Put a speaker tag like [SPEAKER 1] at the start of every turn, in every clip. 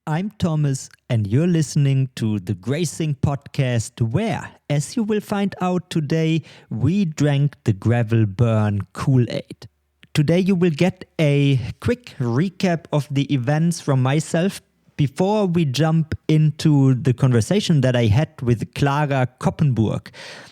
[SPEAKER 1] I'm Thomas, and you're listening to the Racing Podcast, where, as you will find out today, we drank the Gravel Burn Kool-Aid. Today you will get a quick recap of the events from myself before we jump into the conversation that I had with Clara Koppenburg.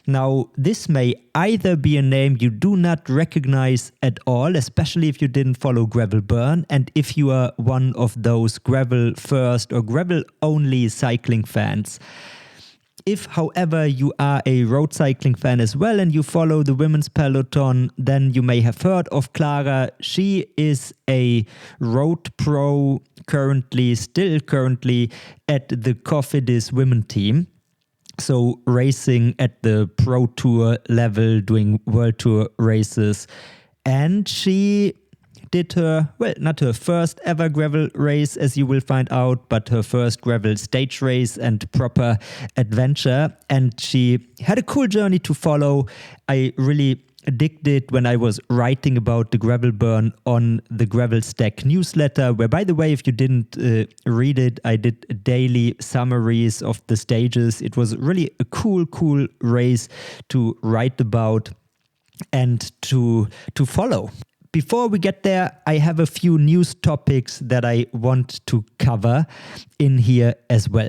[SPEAKER 1] Now, this may either be a name you do not recognize at all, especially if you didn't follow Gravel Burn, and if you are one of those gravel first or gravel only cycling fans. If, however, you are a road cycling fan as well and you follow the women's peloton, then you may have heard of Clara. She is a road pro still currently at the Cofidis women team. So racing at the Pro Tour level, doing World Tour races. And she did not her first ever gravel race, as you will find out, but her first gravel stage race and proper adventure. And she had a cool journey to follow. I really digged it when I was writing about the Gravel Burn on the Gravel Stack newsletter, where, by the way, if you didn't read it, I did daily summaries of the stages. It was really a cool race to write about and to follow. Before we get there, I have a few news topics that I want to cover in here as well.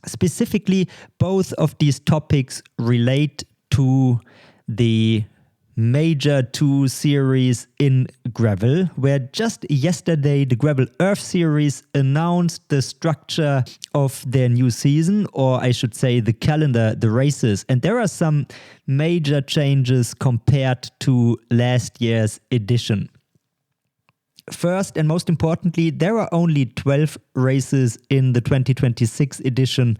[SPEAKER 1] Specifically, both of these topics relate to the Major 2 series in gravel, where just yesterday the Gravel Earth series announced the structure of their new season, or I should say the calendar, the races. And there are some major changes compared to last year's edition. First and most importantly, there are only 12 races in the 2026 edition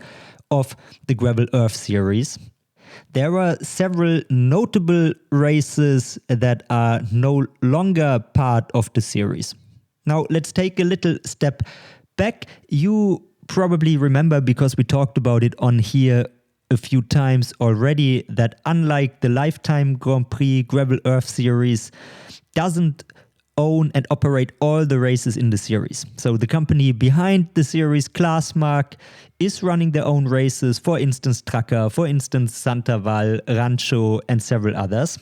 [SPEAKER 1] of the Gravel Earth series. There are several notable races that are no longer part of the series. Now, let's take a little step back. You probably remember, because we talked about it on here a few times already, that unlike the Lifetime Grand Prix, Gravel Earth series doesn't own and operate all the races in the series. So the company behind the series, Classmark, is running their own races, for instance Tracker, for instance Santaval, Rancho, and several others.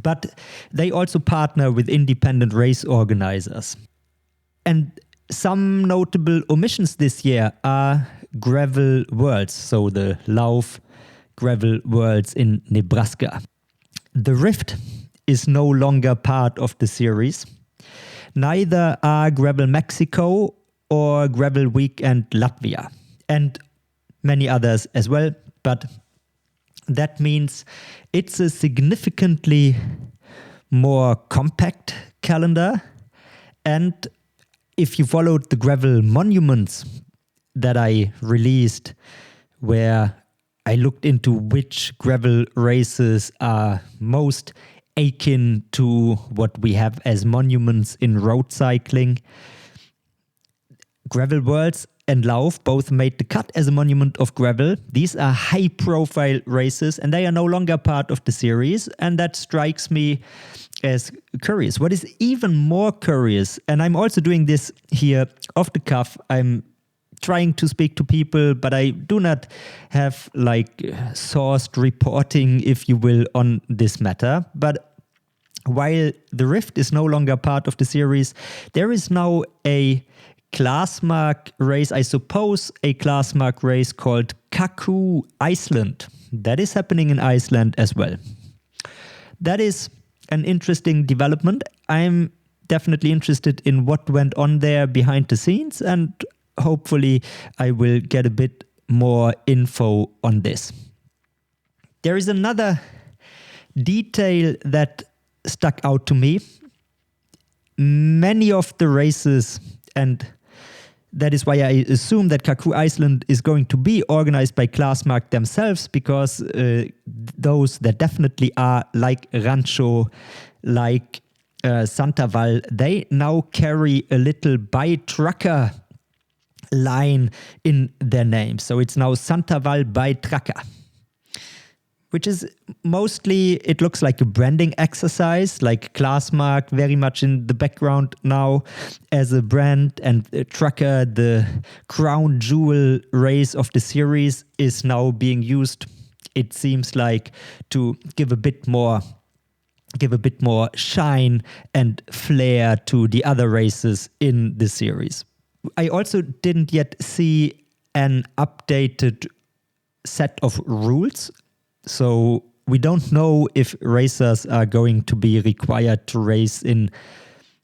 [SPEAKER 1] But they also partner with independent race organizers. And some notable omissions this year are Gravel Worlds, so the Lauf Gravel Worlds in Nebraska. The Rift is no longer part of the series. Neither are Gravel Mexico or Gravel Weekend Latvia, and many others as well. But that means it's a significantly more compact calendar. And if you followed the Gravel Monuments that I released, where I looked into which gravel races are most akin to what we have as monuments in road cycling, Gravel Worlds and Lauf both made the cut as a monument of gravel. These are high-profile races, and they are no longer part of the series, and that strikes me as curious. What is even more curious, and I'm also doing this here off the cuff, I'm trying to speak to people, but I do not have sourced reporting, if you will, on this matter. But while the Rift is no longer part of the series, there is now a Classmark race, I suppose a Classmark race called Kaku Iceland. That is happening in Iceland as well. That is an interesting development. I'm definitely interested in what went on there behind the scenes, and hopefully I will get a bit more info on this. There is another detail that stuck out to me. Many of the races, and that is why I assume that Kaku Iceland is going to be organized by Classmark themselves, because those that definitely are, like Rancho, like Santaval, they now carry a little by Tracker line in their name. So it's now Santaval by Tracker. which is mostly, it looks like a branding exercise, like Classmark very much in the background now as a brand, and Trucker, the crown jewel race of the series, is now being used, it seems like, to give a bit more shine and flair to the other races in the series. I also didn't yet see an updated set of rules. So we don't know if racers are going to be required to race in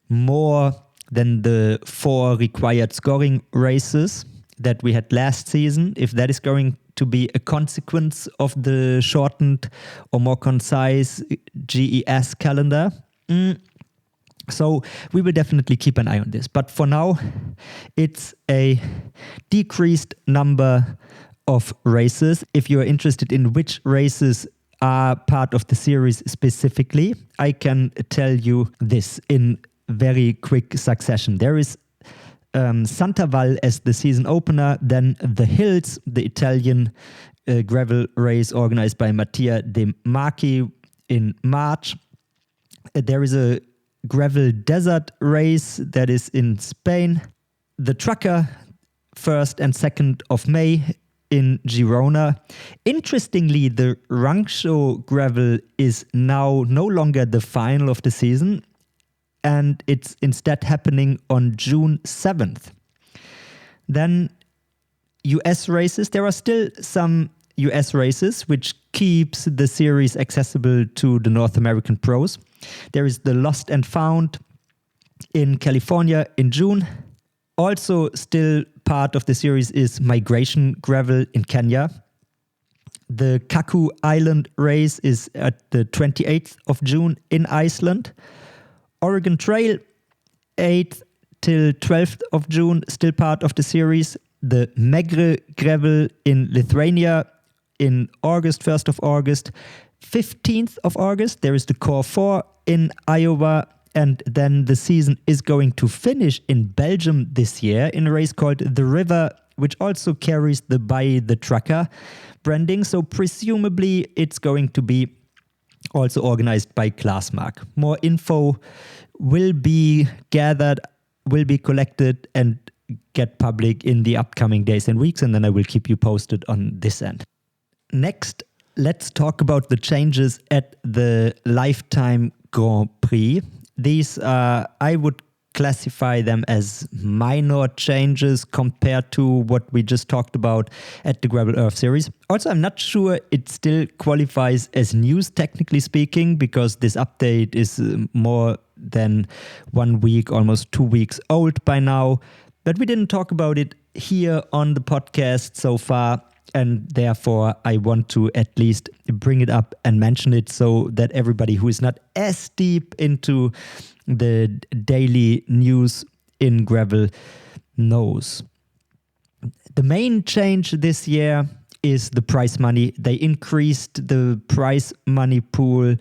[SPEAKER 1] more than the 4 required scoring races that we had last season, if that is going to be a consequence of the shortened or more concise GES calendar. So we will definitely keep an eye on this. But for now, it's a decreased number of races. If you're interested in which races are part of the series specifically, I can tell you this in very quick succession. There is Santaval as the season opener, then the Hills, the Italian gravel race organized by Mattia De Marchi in March. There is a gravel desert race that is in Spain. The Trucker, 1st and 2nd of May in Girona. Interestingly, the Rancho Gravel is now no longer the final of the season, and it's instead happening on June 7th. Then US races. There are still some US races, which keeps the series accessible to the North American pros. There is the Lost and Found in California in June. Also still part of the series is Migration Gravel in Kenya. The Kaku Island race is at the 28th of June in Iceland. Oregon Trail, 8th till 12th of June, still part of the series. The Megre Gravel in Lithuania in August, 1st of August. 15th of August, there is the Core 4 in Iowa. And then the season is going to finish in Belgium this year in a race called The River, which also carries the By the Trucker branding. So presumably it's going to be also organized by Classmark. More info will be gathered, will be collected and get public in the upcoming days and weeks, and then I will keep you posted on this end. Next, let's talk about the changes at the Lifetime Grand Prix. These I would classify them as minor changes compared to what we just talked about at the Gravel Earth series. Also, I'm not sure it still qualifies as news, technically speaking, because this update is more than 1 week, almost 2 weeks old by now. But we didn't talk about it here on the podcast so far, and therefore I want to at least bring it up and mention it so that everybody who is not as deep into the daily news in gravel knows. The main change this year is the prize money. They increased the prize money pool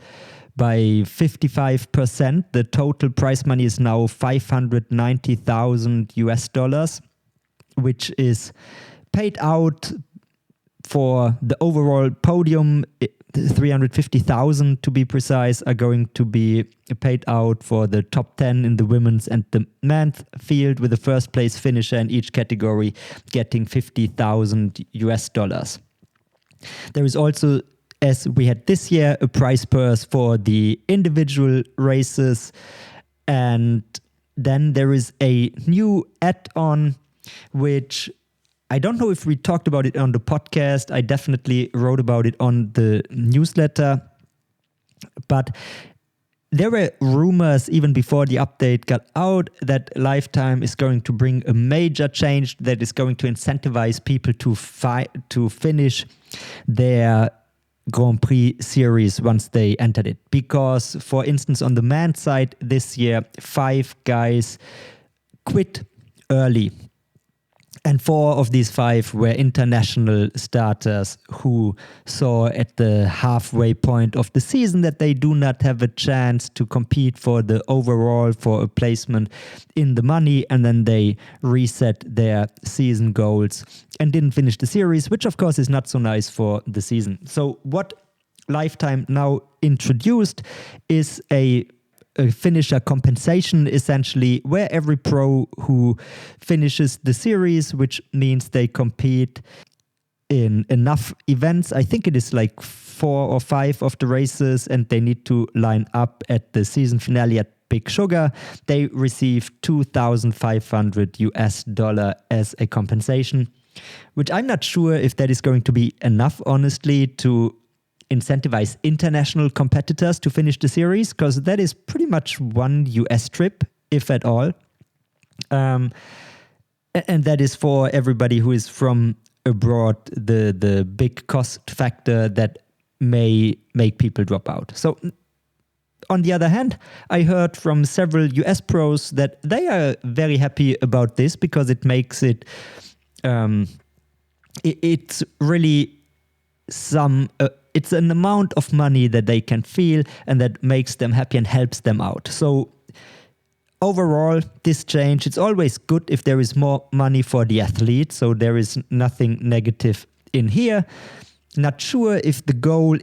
[SPEAKER 1] by 55%. The total prize money is now $590,000, which is paid out for the overall podium. 350,000 to be precise are going to be paid out for the top 10 in the women's and the men's field, with the first place finisher in each category getting $50,000. There is also, as we had this year, a prize purse for the individual races, and then there is a new add-on which I don't know if we talked about it on the podcast. I definitely wrote about it on the newsletter. But there were rumors even before the update got out that Lifetime is going to bring a major change that is going to incentivize people to finish their Grand Prix series once they entered it. Because, for instance, on the men's side this year, 5 guys quit early. And 4 of these 5 were international starters who saw at the halfway point of the season that they do not have a chance to compete for the overall, for a placement in the money, and then they reset their season goals and didn't finish the series, which of course is not so nice for the season. So what Lifetime now introduced is a finisher compensation, essentially, where every pro who finishes the series, which means they compete in enough events, I think it is like 4 or 5 of the races, and they need to line up at the season finale at Big Sugar, they receive $2,500 as a compensation, which I'm not sure if that is going to be enough, honestly, to incentivize international competitors to finish the series, because that is pretty much one US trip, if at all. And that is for everybody who is from abroad, the big cost factor that may make people drop out. So on the other hand, I heard from several US pros that they are very happy about this, because it makes it, it's really it's an amount of money that they can feel and that makes them happy and helps them out. So overall, this change, it's always good if there is more money for the athlete. So there is nothing negative in here. Not sure if the goal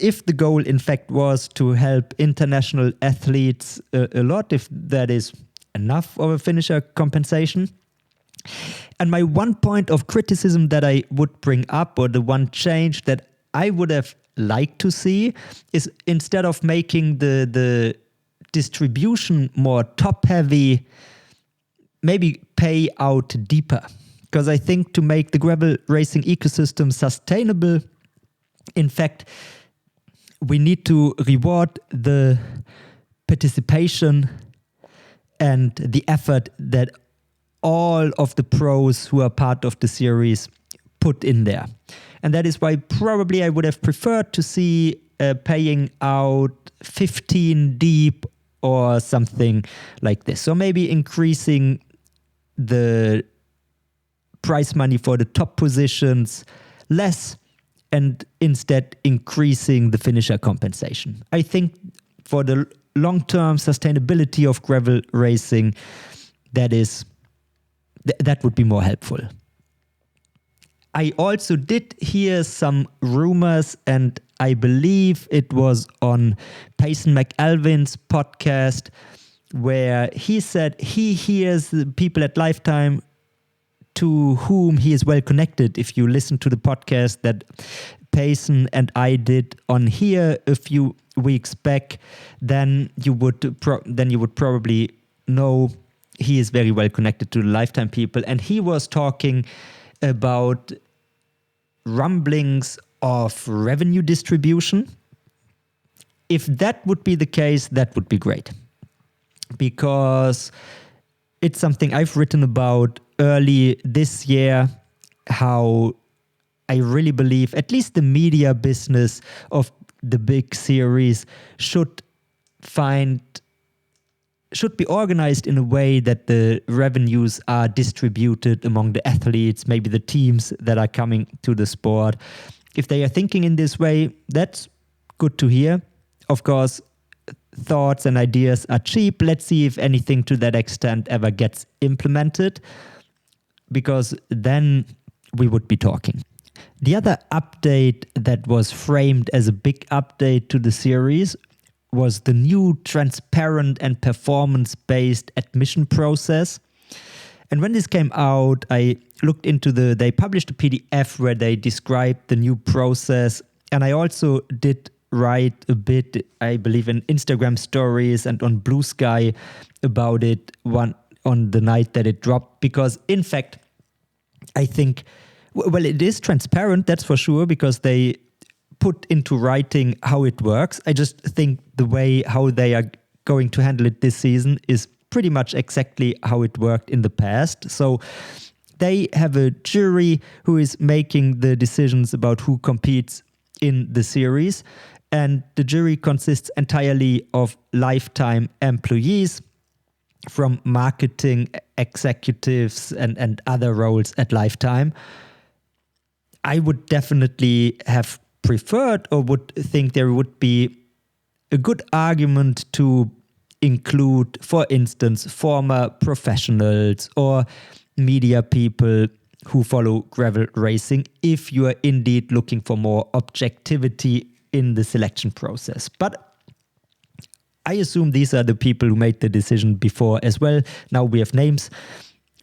[SPEAKER 1] in fact was to help international athletes a lot, if that is enough of a finisher compensation. And my one point of criticism that I would bring up, or the one change that I would have liked to see, is instead of making the distribution more top heavy, maybe pay out deeper. Because I think to make the gravel racing ecosystem sustainable, in fact, we need to reward the participation and the effort that all of the pros who are part of the series put in there. And that is why probably I would have preferred to see paying out 15 deep or something like this. So maybe increasing the prize money for the top positions less, and instead increasing the finisher compensation. I think for the long-term sustainability of gravel racing, that would be more helpful. I also did hear some rumors, and I believe it was on Payson McAlvin's podcast, where he said he hears the people at Lifetime to whom he is well connected. If you listen to the podcast that Payson and I did on here a few weeks back, then you would probably know he is very well connected to the Lifetime people, and he was talking about rumblings of revenue distribution. If that would be the case, that would be great, because it's something I've written about early this year, how I really believe at least the media business of the big series should be organized in a way that the revenues are distributed among the athletes, maybe the teams that are coming to the sport. If they are thinking in this way, that's good to hear. Of course, thoughts and ideas are cheap. Let's see if anything to that extent ever gets implemented, because then we would be talking. The other update that was framed as a big update to the series was the new transparent and performance-based admission process. And when this came out, I looked into they published a PDF where they described the new process. And I also did write a bit, I believe, in Instagram stories and on Blue Sky about it on the night that it dropped. Because in fact, I think, well, it is transparent, that's for sure, because they put into writing how it works. I just think the way how they are going to handle it this season is pretty much exactly how it worked in the past. So they have a jury who is making the decisions about who competes in the series, and the jury consists entirely of Lifetime employees, from marketing executives and other roles at Lifetime. I would definitely have preferred, or would think there would be a good argument to include, for instance, former professionals or media people who follow gravel racing, if you are indeed looking for more objectivity in the selection process. But I assume these are the people who made the decision before as well. Now we have names,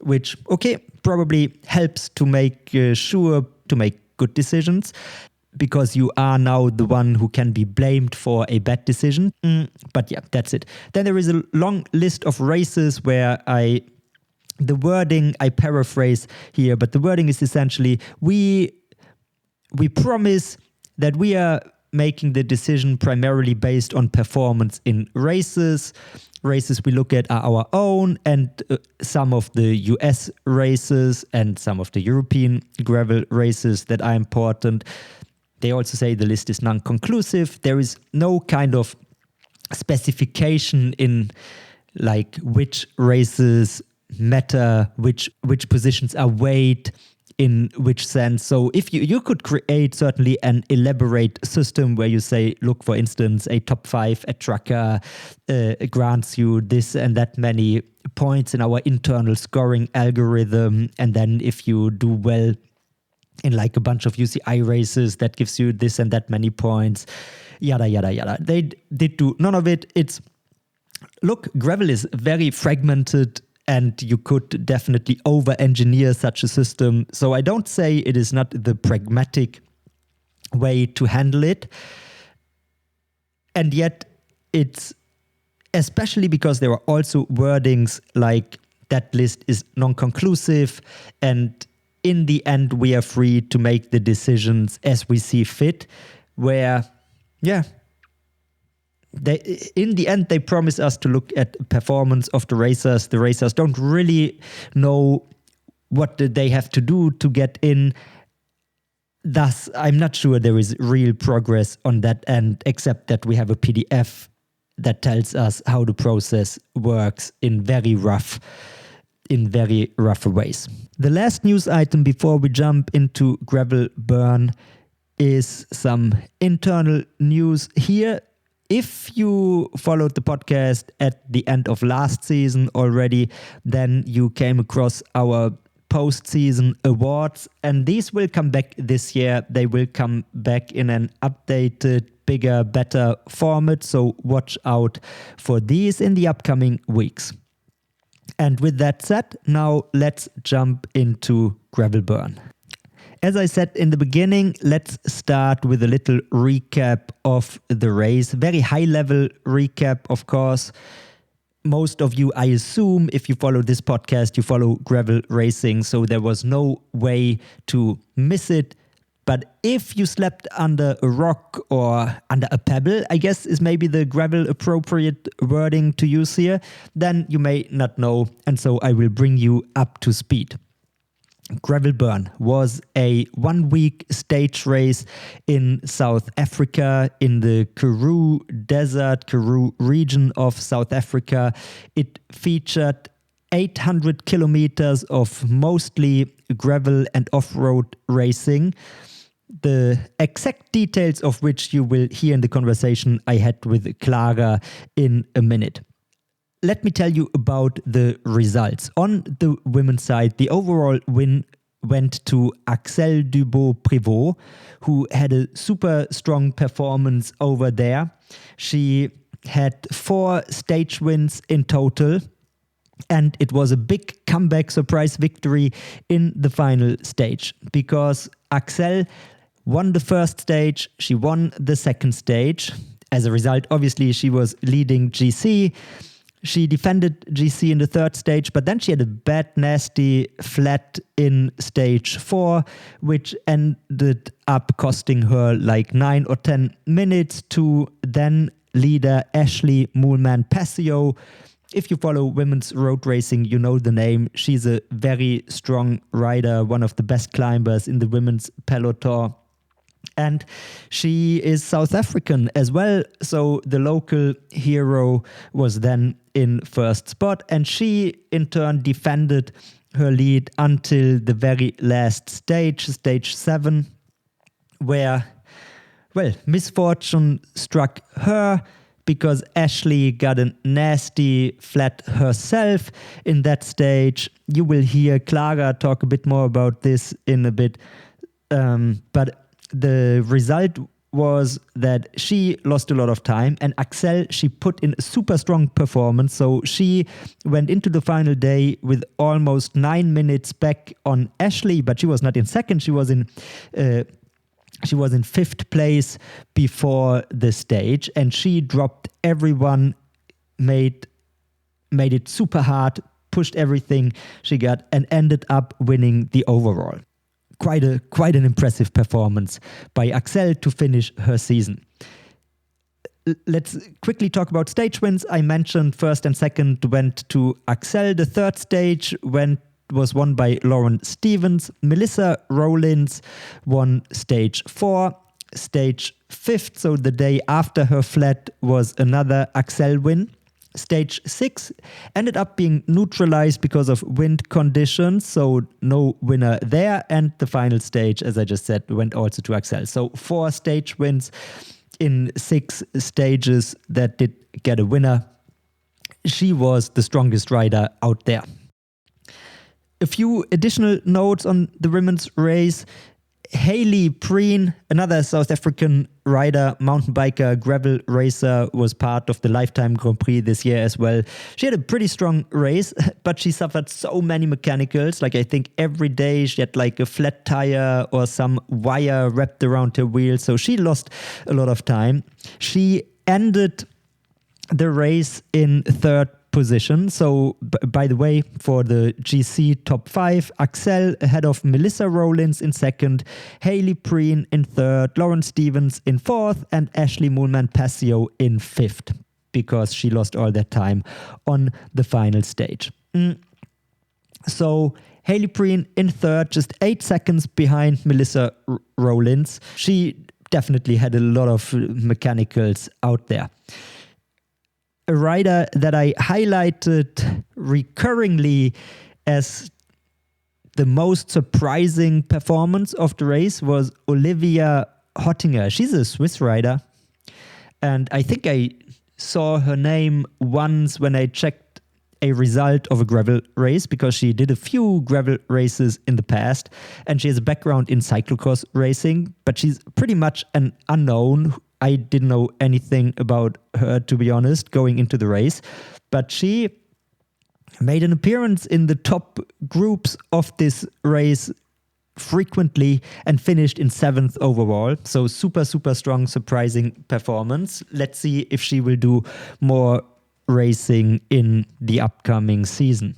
[SPEAKER 1] which, okay, probably helps to make sure to make good decisions, because you are now the one who can be blamed for a bad decision. But yeah, that's it. Then there is a long list of races where the wording, I paraphrase here, but the wording is essentially, we promise that we are making the decision primarily based on performance in races. Races we look at are our own, and some of the US races and some of the European gravel races that are important. They also say the list is non-conclusive. There is no kind of specification in like which races matter, which positions are weighed in which sense. So if you could create certainly an elaborate system where you say, look, for instance, a top 5 at Tracker grants you this and that many points in our internal scoring algorithm. And then if you do well in like a bunch of UCI races, that gives you this and that many points, yada, yada, yada. They did do none of it. Look, gravel is very fragmented, and you could definitely over-engineer such a system. So I don't say it is not the pragmatic way to handle it. And yet it's, especially because there are also wordings like that list is non-conclusive, and in the end we are free to make the decisions as we see fit, where, yeah, in the end, they promise us to look at performance of the racers. The racers don't really know what they have to do to get in. Thus, I'm not sure there is real progress on that end, except that we have a PDF that tells us how the process works in very rough ways. The last news item before we jump into gravel burn is some internal news here. If you followed the podcast at the end of last season already, then you came across our post-season awards, and these will come back this year. They will come back in an updated, bigger, better format, so watch out for these in the upcoming weeks. And with that said, now let's jump into gravel burn. As I said in the beginning, let's start with a little recap of the race. Very high-level recap, of course. Most of you, I assume, if you follow this podcast, you follow gravel racing, so there was no way to miss it. But if you slept under a rock or under a pebble, I guess is maybe the gravel appropriate wording to use here, then you may not know, and so I will bring you up to speed. Gravel Burn was a 1-week stage race in South Africa, in the Karoo Desert, Karoo region of South Africa. It featured 800 kilometers of mostly gravel and off-road racing, the exact details of which you will hear in the conversation I had with Clara in a minute. Let me tell you about the results. On the women's side, the overall win went to Axel Dubois-Prévost, who had a super strong performance over there. She had 4 stage wins in total, and it was a big comeback surprise victory in the final stage, because Axel won the first stage, she won the second stage. As a result, obviously, she was leading GC. She defended GC in the third stage, but then she had a bad, nasty flat in stage 4, which ended up costing her like 9 or 10 minutes to then leader Ashley Moolman-Passio. If you follow women's road racing, you know the name. She's a very strong rider, one of the best climbers in the women's peloton. And she is South African as well, so the local hero was then in first spot, and she in turn defended her lead until the very last stage, stage 7, where, well, misfortune struck her because Ashley got a nasty flat herself in that stage. You will hear Clara talk a bit more about this in a bit, but the result was that she lost a lot of time, and Axel, she put in a super strong performance. So she went into the final day with almost 9 minutes back on Ashley, but she was not in second. She was in fifth place before the stage, and she dropped everyone, made it super hard, pushed everything she got, and ended up winning the overall. Quite an impressive performance by Axel to finish her season. Let's quickly talk about stage wins. I mentioned first and second went to Axel. The third stage was won by Lauren Stevens. Melissa Rollins won stage 4. Stage 5th, so the day after her flat, was another Axel win. Stage 6 ended up being neutralized because of wind conditions, so no winner there. And the final stage, as I just said, went also to Axel. So 4 stage wins in 6 stages that did get a winner. She was the strongest rider out there. A few additional notes on the women's race. Hayley Preen, another South African rider, mountain biker, gravel racer, was part of the Lifetime Grand Prix this year as well. She had a pretty strong race, but she suffered so many mechanicals. Like, I think every day she had like a flat tire or some wire wrapped around her wheel. So she lost a lot of time. She ended the race in third position. So, by the way, for the GC top 5, Axel ahead of Melissa Rollins in second, Hayley Preen in third, Lauren Stevens in fourth, and Ashley Moolman-Passio in fifth, because she lost all that time on the final stage. So, Hayley Preen in third, just 8 seconds behind Melissa Rollins. She definitely had a lot of mechanicals out there. A rider that I highlighted recurringly as the most surprising performance of the race was Olivia Hottinger. She's a Swiss rider, and I think I saw her name once when I checked a result of a gravel race, because she did a few gravel races in the past, and she has a background in cyclocross racing, but she's pretty much an unknown. I didn't know anything about her, to be honest, going into the race. But she made an appearance in the top groups of this race frequently and finished in 7th overall. So super, super strong, surprising performance. Let's see if she will do more racing in the upcoming season.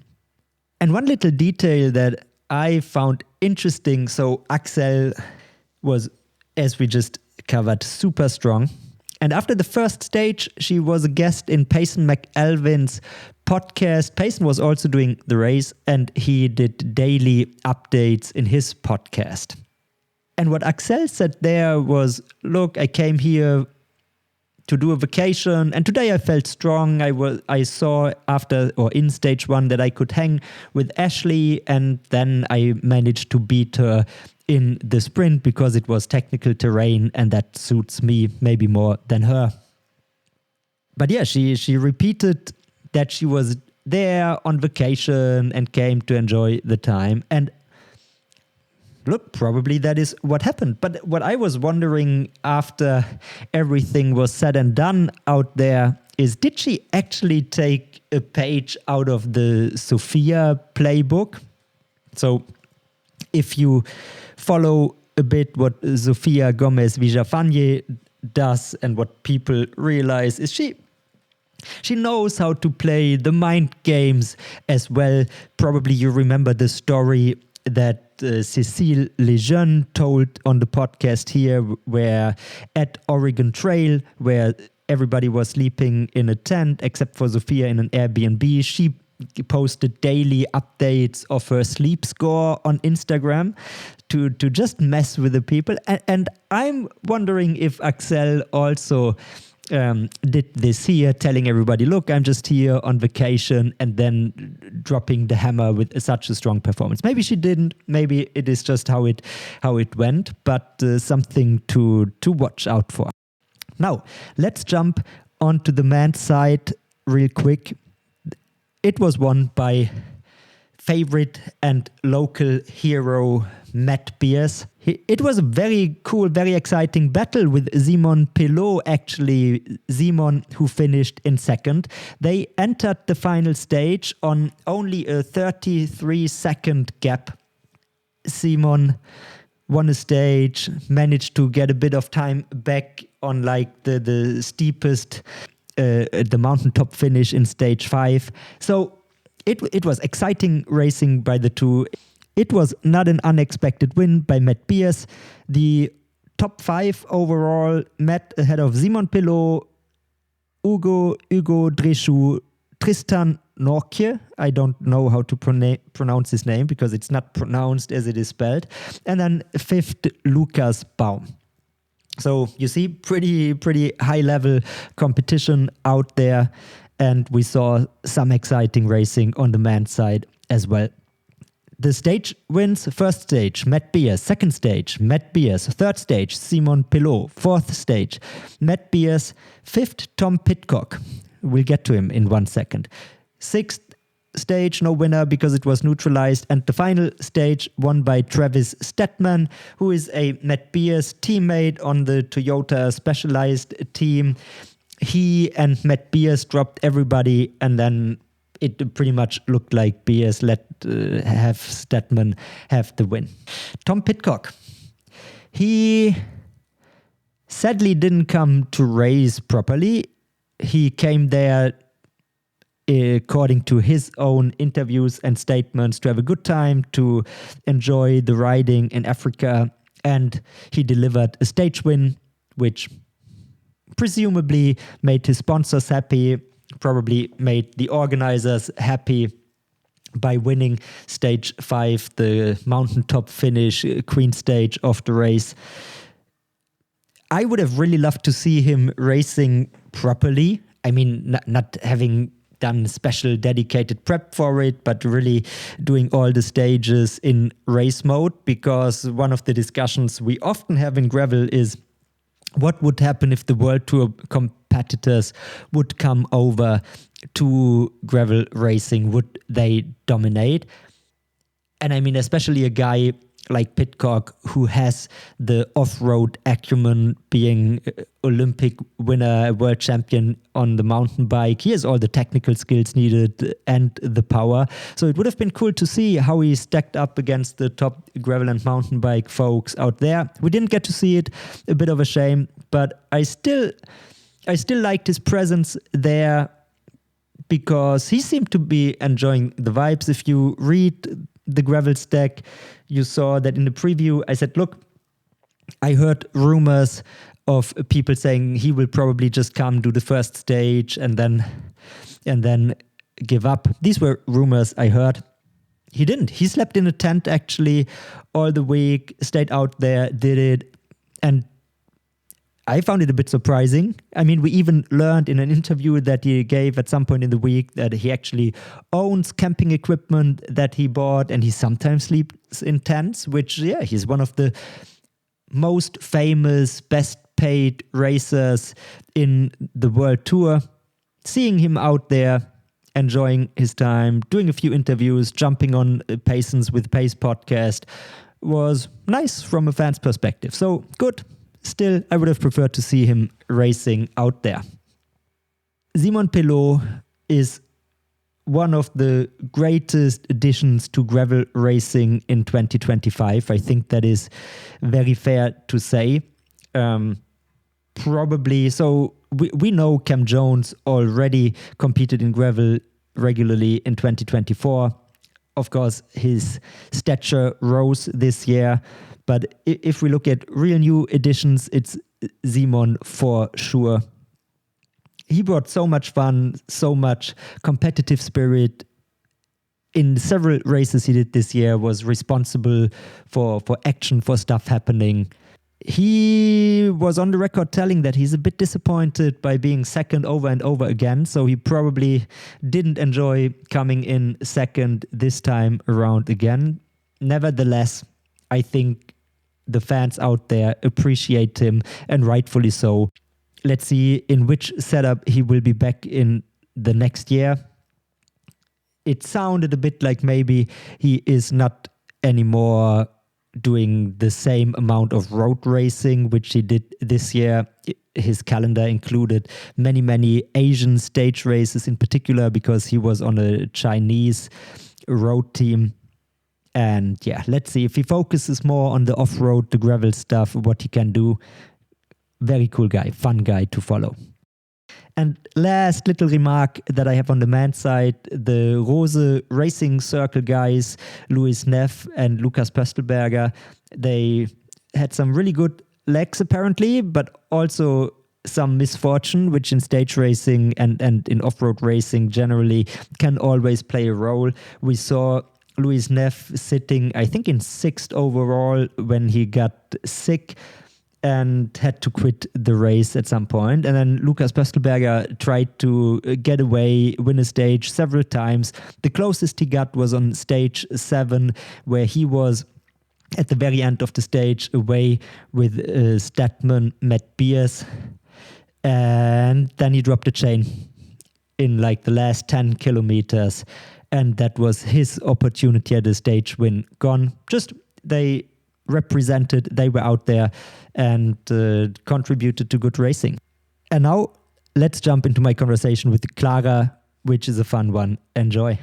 [SPEAKER 1] And one little detail that I found interesting. So Axel was, as we just covered, super strong. And after the first stage, she was a guest in Payson McElvin's podcast. Payson was also doing the race, and he did daily updates in his podcast. And what Axel said there was, look, I came here to do a vacation, and today I felt strong. I saw after or in stage 1 that I could hang with Ashley, and then I managed to beat her in the sprint because it was technical terrain, and that suits me maybe more than her. But yeah, she repeated that she was there on vacation and came to enjoy the time. And look, probably that is what happened. But what I was wondering after everything was said and done out there is, did she actually take a page out of the Sofia playbook? So if you follow a bit what Sofia Gomez Villafañe does, and what people realize is she knows how to play the mind games as well. Probably you remember the story that Cécile Lejeune told on the podcast here, where at Oregon Trail, where everybody was sleeping in a tent except for Sofia in an Airbnb, she posted daily updates of her sleep score on Instagram to just mess with the people. And I'm wondering if Axel also did this here, telling everybody, look, I'm just here on vacation, and then dropping the hammer with such a strong performance. Maybe she didn't. Maybe it is just how it went, but something to watch out for. Now, let's jump onto the men's side real quick. It was won by favorite and local hero, Matt Beers. It was a very cool, very exciting battle with Simon Pelot, actually. Simon, who finished in second. They entered the final stage on only a 33-second gap. Simon won a stage, managed to get a bit of time back on like the steepest, the mountaintop finish in stage 5. So it was exciting racing by the two. It was not an unexpected win by Matt Beers. The top 5 overall, Matt ahead of Simon Pelot, Hugo Dreschu, Tristan Nortje. I don't know how to pronounce his name because it's not pronounced as it is spelled. And then 5th, Lukas Baum. So you see pretty high level competition out there. And we saw some exciting racing on the men's side as well. The stage wins: first stage, Matt Beers; second stage, Matt Beers; third stage, Simon Pelot; fourth stage, Matt Beers; fifth, Tom Pidcock. We'll get to him in 1 second. Sixth stage, no winner because it was neutralized. And the final stage won by Travis Steadman, who is a Matt Beers teammate on the Toyota Specialized team. He and Matt Beers dropped everybody, and then it pretty much looked like Beers let have Steadman have the win. Tom Pidcock, he sadly didn't come to race properly. He came there, according to his own interviews and statements, to have a good time, to enjoy the riding in Africa, and he delivered a stage win, which presumably made his sponsors happy, probably made the organizers happy by winning stage 5, the mountaintop finish, queen stage of the race. I would have really loved to see him racing properly. I mean, not having done special dedicated prep for it, but really doing all the stages in race mode, because one of the discussions we often have in gravel is what would happen if the World Tour competitors would come over to gravel racing? Would they dominate? And I mean, especially a guy like Pidcock, who has the off-road acumen, being Olympic winner, world champion on the mountain bike. He has all the technical skills needed and the power. So it would have been cool to see how he stacked up against the top gravel and mountain bike folks out there. We didn't get to see it, a bit of a shame, but I still liked his presence there because he seemed to be enjoying the vibes. If you read the gravel stack, you saw that in the preview I said, look, I heard rumors of people saying he will probably just come do the first stage and then give up. These were rumors I heard. He didn't. He slept in a tent actually all the week, stayed out there, did it, and I found it a bit surprising. I mean, we even learned in an interview that he gave at some point in the week that he actually owns camping equipment that he bought, and he sometimes sleeps in tents, which, yeah, he's one of the most famous, best paid racers in the World Tour. Seeing him out there, enjoying his time, doing a few interviews, jumping on Paysons with Pace podcast was nice from a fan's perspective. So good. Still, I would have preferred to see him racing out there. Simon Pelot is one of the greatest additions to gravel racing in 2025. I think that is very fair to say. Probably, so we know Cam Jones already competed in gravel regularly in 2024. Of course, his stature rose this year. But if we look at real new additions, it's Simon for sure. He brought so much fun, so much competitive spirit. In several races he did this year, was responsible for action, for stuff happening. He was on the record telling that he's a bit disappointed by being second over and over again. So he probably didn't enjoy coming in second this time around again. Nevertheless, I think the fans out there appreciate him, and rightfully so. Let's see in which setup he will be back in the next year. it sounded a bit like maybe he is not anymore doing the same amount of road racing, which he did this year. His calendar included many Asian stage races in particular because he was on a Chinese road team. And yeah, let's see if he focuses more on the off-road, the gravel stuff, what he can do. Very cool guy, fun guy to follow. And last little remark that I have on the men's side, the Rose Racing Circle guys, Luis Neff and Lukas Pöstelberger, they had some really good legs apparently, but also some misfortune, which in stage racing and in off-road racing generally can always play a role. We saw Luis Neff sitting, I think, in 6th overall when he got sick and had to quit the race at some point. And then Lukas Pöstelberger tried to get away, win a stage several times. The closest he got was on stage 7, where he was at the very end of the stage away with Statman Matt Beers. And then he dropped the chain in like the last 10 kilometers. And that was his opportunity at the stage win gone. Just they represented, they were out there and contributed to good racing. And now let's jump into my conversation with Clara, which is a fun one. Enjoy.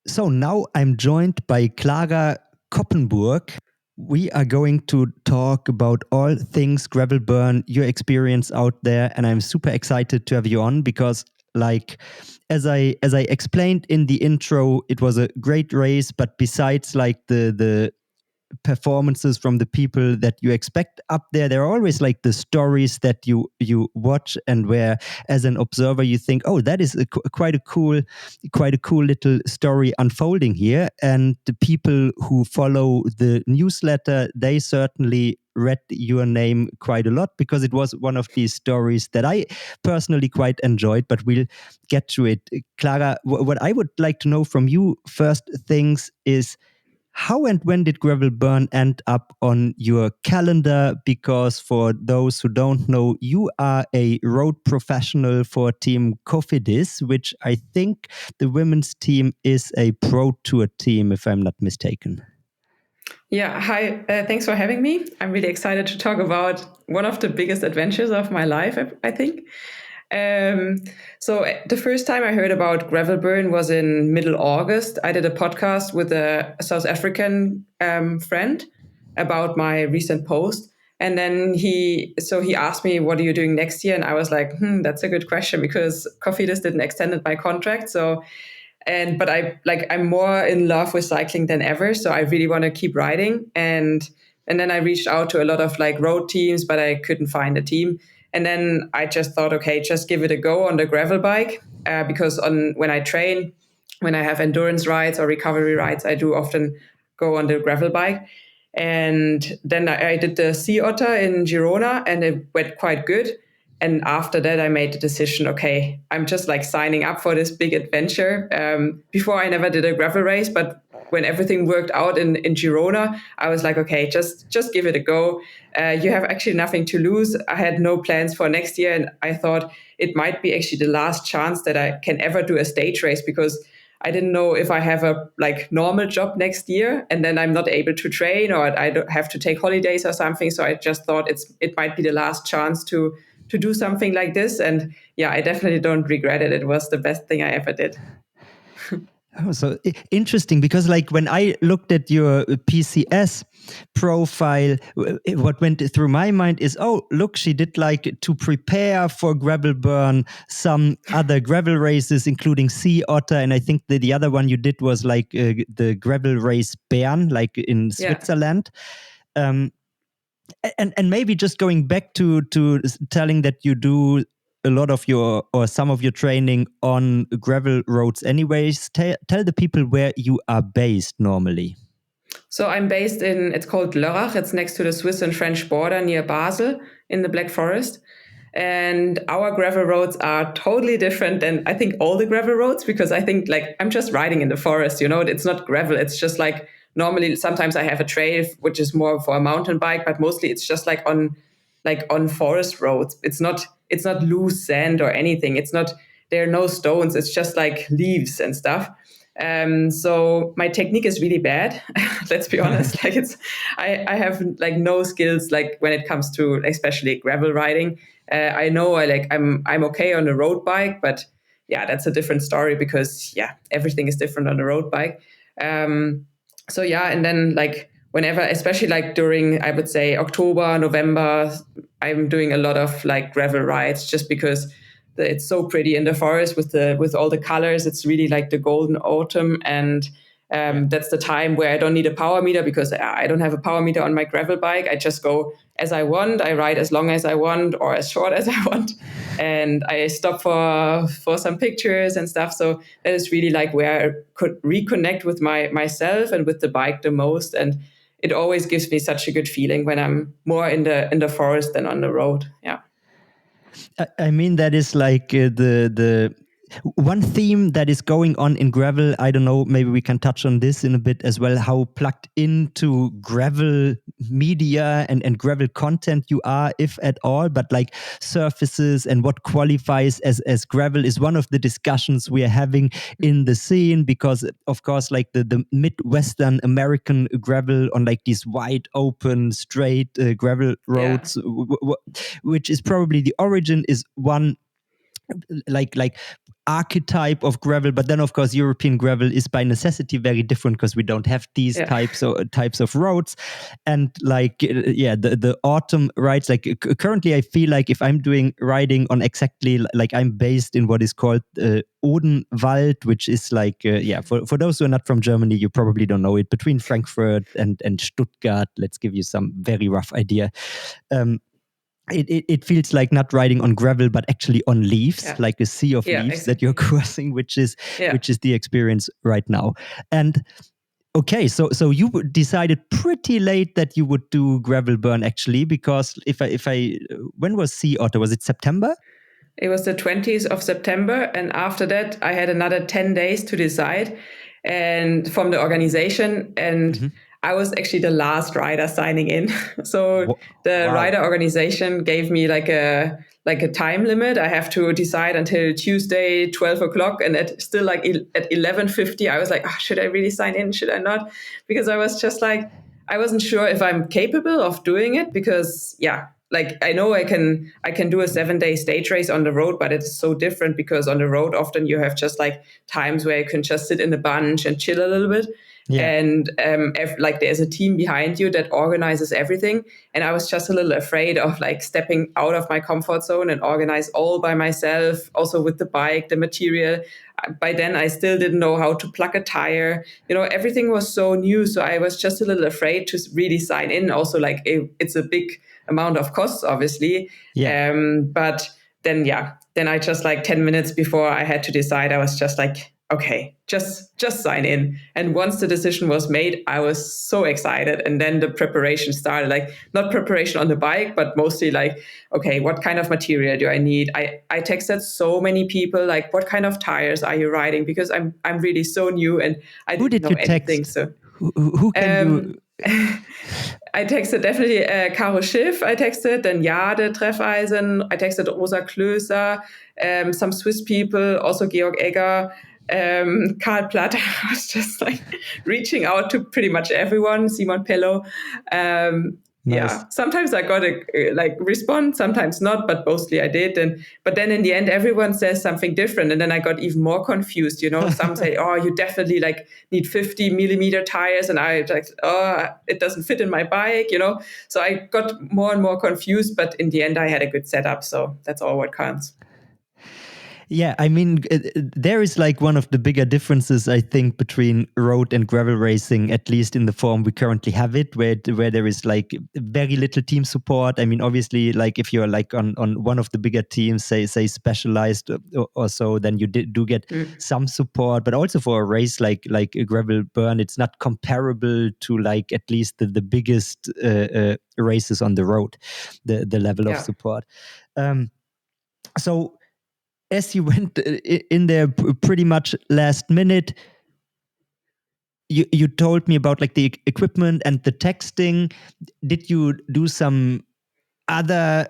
[SPEAKER 1] So now I'm joined by Clara Koppenburg. We are going to talk about all things gravel burn, your experience out there, and I'm super excited to have you on because, like, as I explained in the intro, it was a great race, but besides like the performances from the people that you expect up there are always like the stories that you watch and where as an observer you think, oh, that is quite a cool little story unfolding here. And the people who follow the newsletter, they certainly read your name quite a lot because it was one of these stories that I personally quite enjoyed, but we'll get to it. Clara, what I would like to know from you first things is, how and when did gravel burn end up on your calendar? Because for those who don't know, you are a road professional for team Cofidis, which I think the women's team is a pro tour team, if I'm not mistaken.
[SPEAKER 2] Yeah, hi. Thanks for having me. I'm really excited to talk about one of the biggest adventures of my life, I think. So the first time I heard about gravel burn was in middle August. I did a podcast with a South African friend about my recent post. And then he asked me, what are you doing next year? And I was like, that's a good question because Cofidis didn't extend my contract. But I'm more in love with cycling than ever. So I really want to keep riding. And then I reached out to a lot of like road teams, but I couldn't find a team. And then I just thought, okay, just give it a go on the gravel bike. Because when I train, when I have endurance rides or recovery rides, I do often go on the gravel bike. And then I did the Sea Otter in Girona and it went quite good. And after that, I made the decision, okay, I'm just like signing up for this big adventure. Before I never did a gravel race, but when everything worked out in Girona, I was like, okay, just give it a go. You have actually nothing to lose. I had no plans for next year. And I thought it might be actually the last chance that I can ever do a stage race because I didn't know if I have a like normal job next year and then I'm not able to train or I don't have to take holidays or something. So I just thought it might be the last chance to do something like this. And yeah, I definitely don't regret it. It was the best thing I ever did.
[SPEAKER 1] Oh, so interesting, because like when I looked at your PCS profile, what went through my mind is, oh, look, she did like to prepare for gravel burn, some other gravel races, including Sea Otter. And I think the other one you did was like the gravel race Bern, like in Switzerland. And maybe just going back to telling that you do a lot of some of your training on gravel roads anyways, tell the people where you are based normally.
[SPEAKER 2] So I'm based it's called Lörrach. It's next to the Swiss and French border near Basel in the Black Forest. And our gravel roads are totally different than I think all the gravel roads, because I think like I'm just riding in the forest, it's not gravel. It's just like normally sometimes I have a trail, which is more for a mountain bike, but mostly it's just like on forest roads. It's not loose sand or anything. There are no stones. It's just like leaves and stuff. So my technique is really bad. Let's be honest. Like I have like no skills like when it comes to especially gravel riding. I know I'm okay on a road bike, but yeah, that's a different story because yeah, everything is different on a road bike. So yeah, and then like whenever, especially like during, I would say October, November, I'm doing a lot of like gravel rides just because it's so pretty in the forest with all the colors. It's really like the golden autumn, and that's the time where I don't need a power meter because I don't have a power meter on my gravel bike. I just go as I want. I ride as long as I want or as short as I want, and I stop for some pictures and stuff. So that is really like where I could reconnect with myself and with the bike the most. And it always gives me such a good feeling when I'm more in the forest than on the road. Yeah.
[SPEAKER 1] I mean, that is like the one theme that is going on in gravel. I don't know, maybe we can touch on this in a bit as well, how plugged into gravel media and gravel content you are, if at all. But like surfaces and what qualifies as gravel is one of the discussions we are having in the scene, because of course like the Midwestern American gravel on like these wide open straight gravel roads, which is probably the origin, is one like archetype of gravel. But then of course European gravel is by necessity very different because we don't have these types of roads. And like the autumn rides, like currently I feel like if I'm doing riding on exactly, like I'm based in what is called Odenwald, which is like for those who are not from Germany, you probably don't know it, between Frankfurt and Stuttgart. Let's give you some very rough idea. It feels like not riding on gravel, but actually on leaves, like a sea of leaves
[SPEAKER 2] exactly.
[SPEAKER 1] that you're crossing, which is the experience right now. And okay, so you decided pretty late that you would do gravel burn, actually, because if I when was Sea Otter? Was it September?
[SPEAKER 2] It was the 20th of September, and after that I had another 10 days to decide, and from the organization, and I was actually the last rider signing in. So the rider organization gave me like a time limit. I have to decide until Tuesday 12 o'clock, and still like at 11:50 I was like, oh, should I really sign in, should I not? Because I was just like, I wasn't sure if I'm capable of doing it, because like I know I can do a 7-day stage race on the road, but it's so different because on the road often you have just like times where you can just sit in a bunch and chill a little bit. And like there's a team behind you that organizes everything. And I was just a little afraid of like stepping out of my comfort zone and organize all by myself, also with the bike, the material. By then I still didn't know how to plug a tire. Everything was so new. So I was just a little afraid to really sign in. Also, like it's a big amount of costs, obviously. But then I just like 10 minutes before I had to decide, I was just like, okay, just sign in. And once the decision was made, I was so excited. And then the preparation started, like not preparation on the bike, but mostly like, okay, what kind of material do I need? I texted so many people, like, what kind of tires are you riding? Because I'm really so new and I didn't know anything.
[SPEAKER 1] Text?
[SPEAKER 2] So
[SPEAKER 1] who can you?
[SPEAKER 2] I texted definitely Caro Schiff. I texted then Jade Treffeisen. I texted Rosa Klöser, some Swiss people, also Georg Egger, Karl Platter. I was just like reaching out to pretty much everyone. Simon Pello.
[SPEAKER 1] Nice.
[SPEAKER 2] Yeah, sometimes I got a like response, sometimes not, but mostly I did. But then in the end, everyone says something different, and then I got even more confused. Some say, "Oh, you definitely like need 50-millimeter tires," and I like, "Oh, it doesn't fit in my bike," So I got more and more confused. But in the end, I had a good setup, so that's all what counts.
[SPEAKER 1] Yeah, I mean, there is like one of the bigger differences, I think, between road and gravel racing, at least in the form we currently have it, where there is like very little team support. I mean, obviously, like if you're like on one of the bigger teams, say Specialized or so, then you do get some support. But also for a race like a gravel burn, it's not comparable to like at least the biggest races on the road, the level of support. So as you went in there pretty much last minute, you told me about like the equipment and the texting. Did you do some other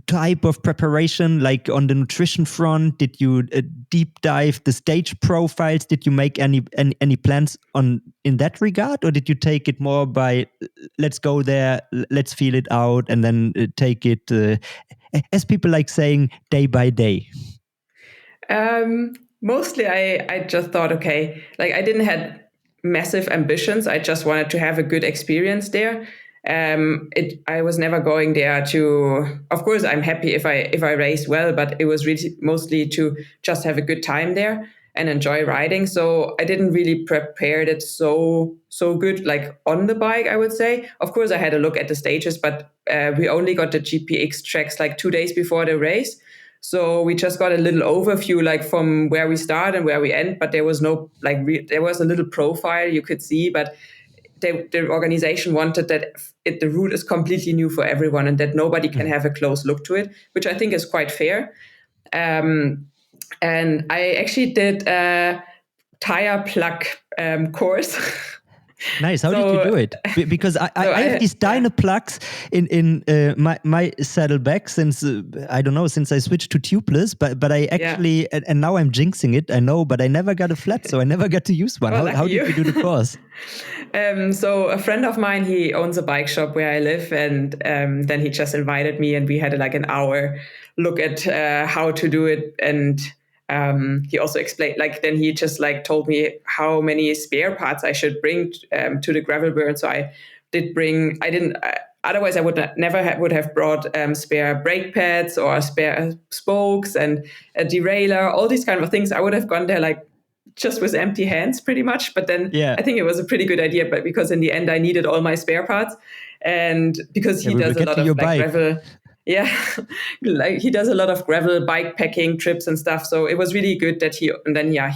[SPEAKER 1] type of preparation, like on the nutrition front? Did you deep dive the stage profiles? Did you make any plans in that regard, or did you take it more by let's go there, let's feel it out, and then take it as people like saying day by day?
[SPEAKER 2] Mostly I just thought, okay, like I didn't have massive ambitions. I just wanted to have a good experience there. I was never going there to, of course, I'm happy if I race well, but it was really mostly to just have a good time there and enjoy riding. So I didn't really prepare it so good, like on the bike, I would say. Of course, I had a look at the stages, but we only got the GPX tracks like 2 days before the race. So we just got a little overview, like from where we start and where we end, but there was no, like, there was a little profile you could see, but the organization wanted that the route is completely new for everyone and that nobody can have a close look to it, which I think is quite fair. And I actually did a tire plug course.
[SPEAKER 1] Nice. How did you do it? Because I have these dyno plugs in my saddlebag since I don't know, since I switched to tubeless. But I actually and now I'm jinxing it. I know, but I never got a flat, so I never got to use one.
[SPEAKER 2] Well,
[SPEAKER 1] how did you do the course?
[SPEAKER 2] So a friend of mine, he owns a bike shop where I live, and then he just invited me, and we had like an hour look at how to do it. And he also explained, like, then he just like told me how many spare parts I should bring to the gravel burn. So I did bring, otherwise I would have brought spare brake pads or spare spokes and a derailleur, all these kind of things. I would have gone there like just with empty hands pretty much. But then I think it was a pretty good idea, but because in the end I needed all my spare parts, and because he does a lot of like gravel. Yeah, like he does a lot of gravel bike packing trips and stuff. So it was really good that he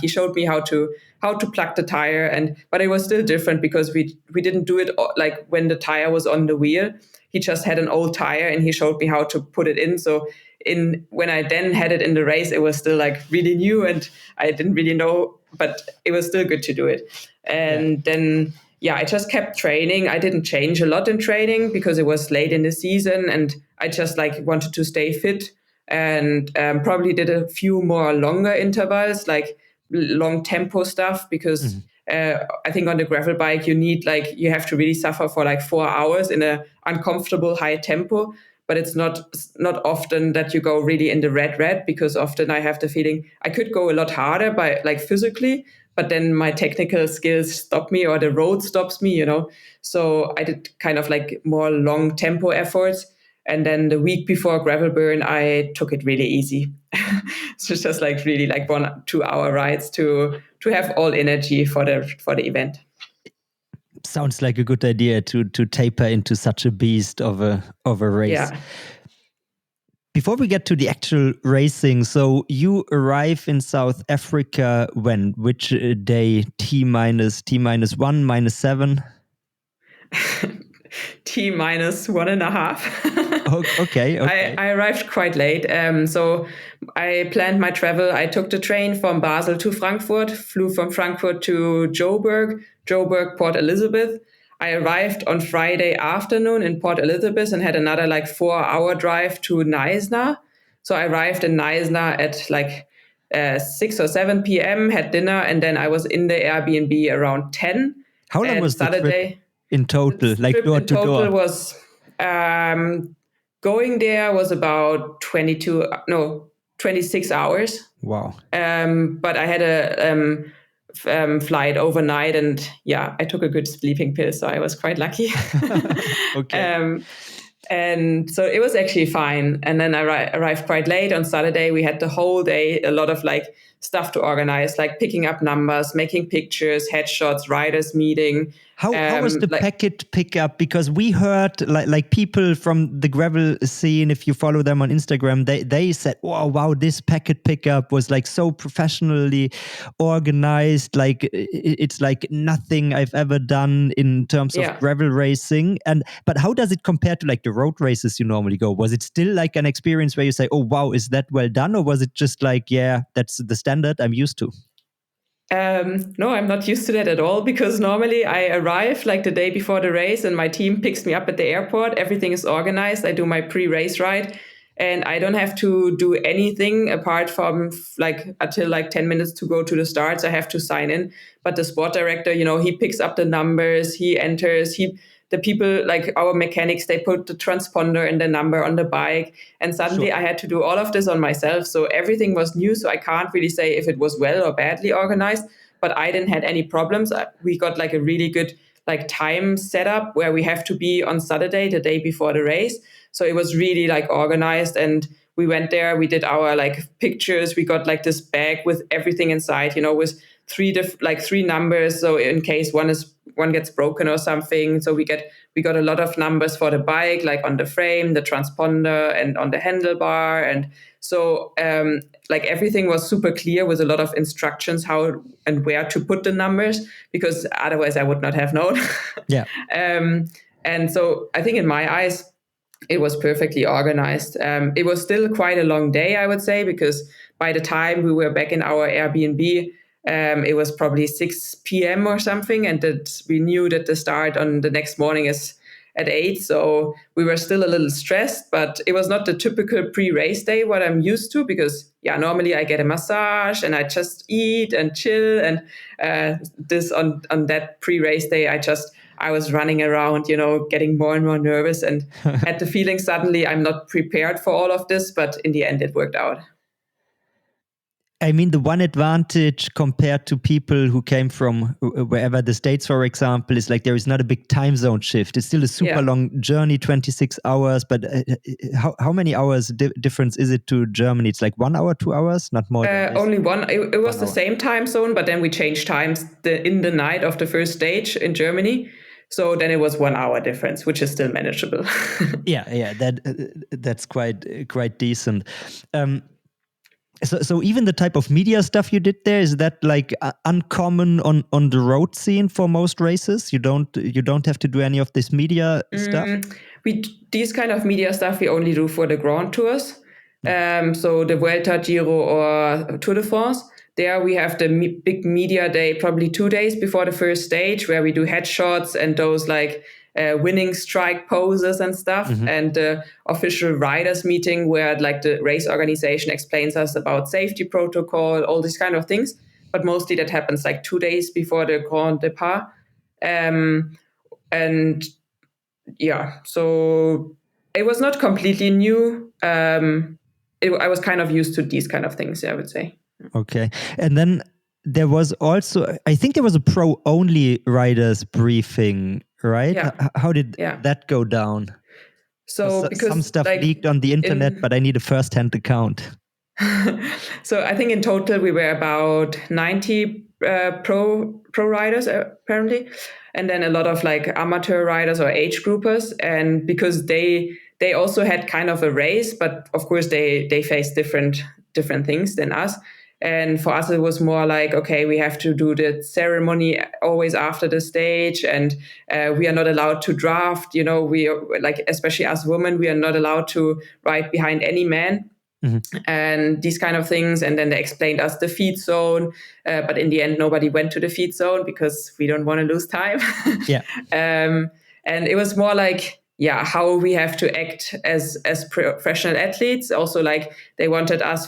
[SPEAKER 2] showed me how to plug the tire, but it was still different because we didn't do it like when the tire was on the wheel. He just had an old tire and he showed me how to put it in. So when I then had it in the race, it was still like really new and I didn't really know, but it was still good to do it. And then I just kept training. I didn't change a lot in training because it was late in the season and I just like wanted to stay fit, and probably did a few more longer intervals, like long tempo stuff, because I think on the gravel bike you have to really suffer for like 4 hours in a uncomfortable high tempo. But it's not often that you go really in the red, because often I have the feeling I could go a lot harder by like physically, but then my technical skills stop me or the road stops me, So I did kind of like more long tempo efforts. And then the week before gravel burn, I took it really easy. So it's just like really like 1-2 hour rides to have all energy for the event.
[SPEAKER 1] Sounds like a good idea to taper into such a beast of a race.
[SPEAKER 2] Yeah.
[SPEAKER 1] Before we get to the actual racing, so you arrive in South Africa when? Which day? T-1, -7?
[SPEAKER 2] T-1.5.
[SPEAKER 1] Okay.
[SPEAKER 2] I arrived quite late. So I planned my travel. I took the train from Basel to Frankfurt, flew from Frankfurt to Joburg, Port Elizabeth. I arrived on Friday afternoon in Port Elizabeth and had another like 4-hour drive to Knysna. So I arrived in Knysna at like 6 or 7 p.m., had dinner, and then I was in the Airbnb around 10.
[SPEAKER 1] How long was
[SPEAKER 2] Saturday,
[SPEAKER 1] the trip in total? Like door to door?
[SPEAKER 2] Total was going there was about 26 hours.
[SPEAKER 1] Wow.
[SPEAKER 2] But I had a flight overnight, and I took a good sleeping pill, so I was quite lucky.
[SPEAKER 1] Okay.
[SPEAKER 2] And so it was actually fine. And then I arrived quite late on Saturday. We had the whole day, a lot of like stuff to organize, like picking up numbers, making pictures, headshots, riders meeting.
[SPEAKER 1] How was the packet pickup? Because we heard like people from the gravel scene, if you follow them on Instagram, they said, wow, this packet pickup was like so professionally organized. Like it's like nothing I've ever done in terms of gravel racing. But how does it compare to like the road races you normally go? Was it still like an experience where you say, oh wow, is that well done? Or was it just like, that's the standard I'm used to?
[SPEAKER 2] No, I'm not used to that at all, because normally I arrive like the day before the race and my team picks me up at the airport. Everything is organized. I do my pre-race ride and I don't have to do anything apart from like until like 10 minutes to go to the starts. I have to sign in, but the sport director, he picks up the numbers, he enters, the people like our mechanics, they put the transponder and the number on the bike, and suddenly
[SPEAKER 1] Sure.
[SPEAKER 2] I had to do all of this on myself. So everything was new, so I can't really say if it was well or badly organized, but I didn't had any problems. We got like a really good like time setup where we have to be on Saturday, the day before the race. So it was really like organized, and we went there, we did our like pictures, we got like this bag with everything inside, with three numbers. So in case one gets broken or something, so we got a lot of numbers for the bike, like on the frame, the transponder, and on the handlebar. And so like everything was super clear with a lot of instructions how and where to put the numbers, because otherwise I would not have known.
[SPEAKER 1] Yeah.
[SPEAKER 2] And so I think in my eyes, it was perfectly organized. It was still quite a long day, I would say, because by the time we were back in our Airbnb, it was probably 6 p.m. or something, and that we knew that the start on the next morning is at 8. So we were still a little stressed, but it was not the typical pre-race day, what I'm used to, because normally I get a massage and I just eat and chill. And this on that pre-race day, I was running around, getting more and more nervous, and had the feeling suddenly I'm not prepared for all of this, but in the end it worked out.
[SPEAKER 1] I mean, the one advantage compared to people who came from wherever the States, for example, is like there is not a big time zone shift. It's still a super long journey, 26 hours. But how many hours difference is it to Germany? It's like 1 hour, 2 hours, not more than this.
[SPEAKER 2] Only one. It was
[SPEAKER 1] 1
[SPEAKER 2] the
[SPEAKER 1] hour.
[SPEAKER 2] same time zone, but then we changed times in the night of the first stage in Germany. So then it was 1 hour difference, which is still manageable.
[SPEAKER 1] Yeah, that's quite decent. So even the type of media stuff you did there, is that like uncommon on the road scene for most races? You don't have to do any of this media stuff?
[SPEAKER 2] These kind of media stuff we only do for the Grand Tours. So the Vuelta, Giro, or Tour de France. There we have the big media day, probably 2 days before the first stage, where we do headshots and those like winning strike poses and stuff, and the official riders meeting where like the race organization explains us about safety protocol, all these kind of things. But mostly that happens like 2 days before the Grand Départ. And yeah, so it was not completely new. I was kind of used to these kind of things, I would say.
[SPEAKER 1] Okay. And then there was also, I think there was a pro-only riders briefing, right?
[SPEAKER 2] Yeah.
[SPEAKER 1] How did that go down?
[SPEAKER 2] So because
[SPEAKER 1] some stuff
[SPEAKER 2] like,
[SPEAKER 1] leaked on the internet, but I need a first-hand account.
[SPEAKER 2] So I think in total we were about 90 pro riders apparently, and then a lot of like amateur riders or age groupers. And because they also had kind of a race, but of course they faced different things than us. And for us, it was more like, okay, we have to do the ceremony always after the stage, and we are not allowed to draft. We like, especially as women, we are not allowed to ride behind any man. And these kind of things. And then they explained us the feed zone. But in the end, nobody went to the feed zone because we don't want to lose time.
[SPEAKER 1] Yeah.
[SPEAKER 2] And it was more like, how we have to act as professional athletes. Also, like they wanted us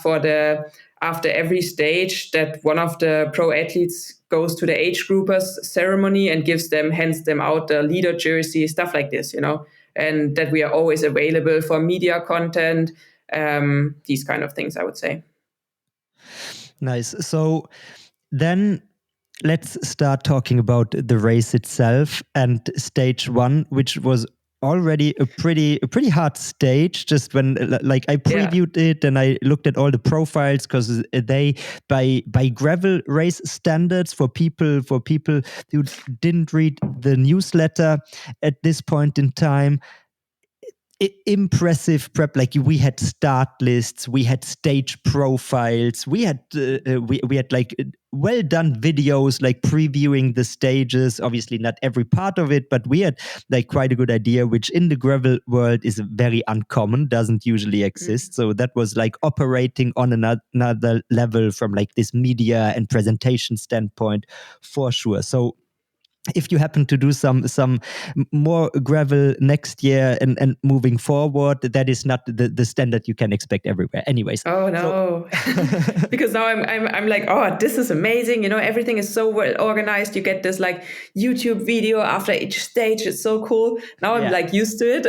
[SPEAKER 2] after every stage that one of the pro athletes goes to the age groupers ceremony and hands them out the leader jersey, stuff like this, and that we are always available for media content. These kind of things, I would say.
[SPEAKER 1] Nice. So then let's start talking about the race itself and stage 1, which was already a pretty hard stage. Just when like I previewed it and I looked at all the profiles, because they by gravel race standards, for people who didn't read the newsletter at this point in time, impressive prep. Like we had start lists, we had stage profiles, we had like well done videos like previewing the stages. Obviously not every part of it, but we had like quite a good idea, which in the gravel world is very uncommon, doesn't usually exist. So that was like operating on another level from like this media and presentation standpoint, for sure. So if you happen to do some more gravel next year and moving forward, that is not the standard you can expect everywhere. Anyways.
[SPEAKER 2] Oh no, because now I'm like, oh, this is amazing. Everything is so well organized. You get this like YouTube video after each stage. It's so cool. Now I'm like used to it,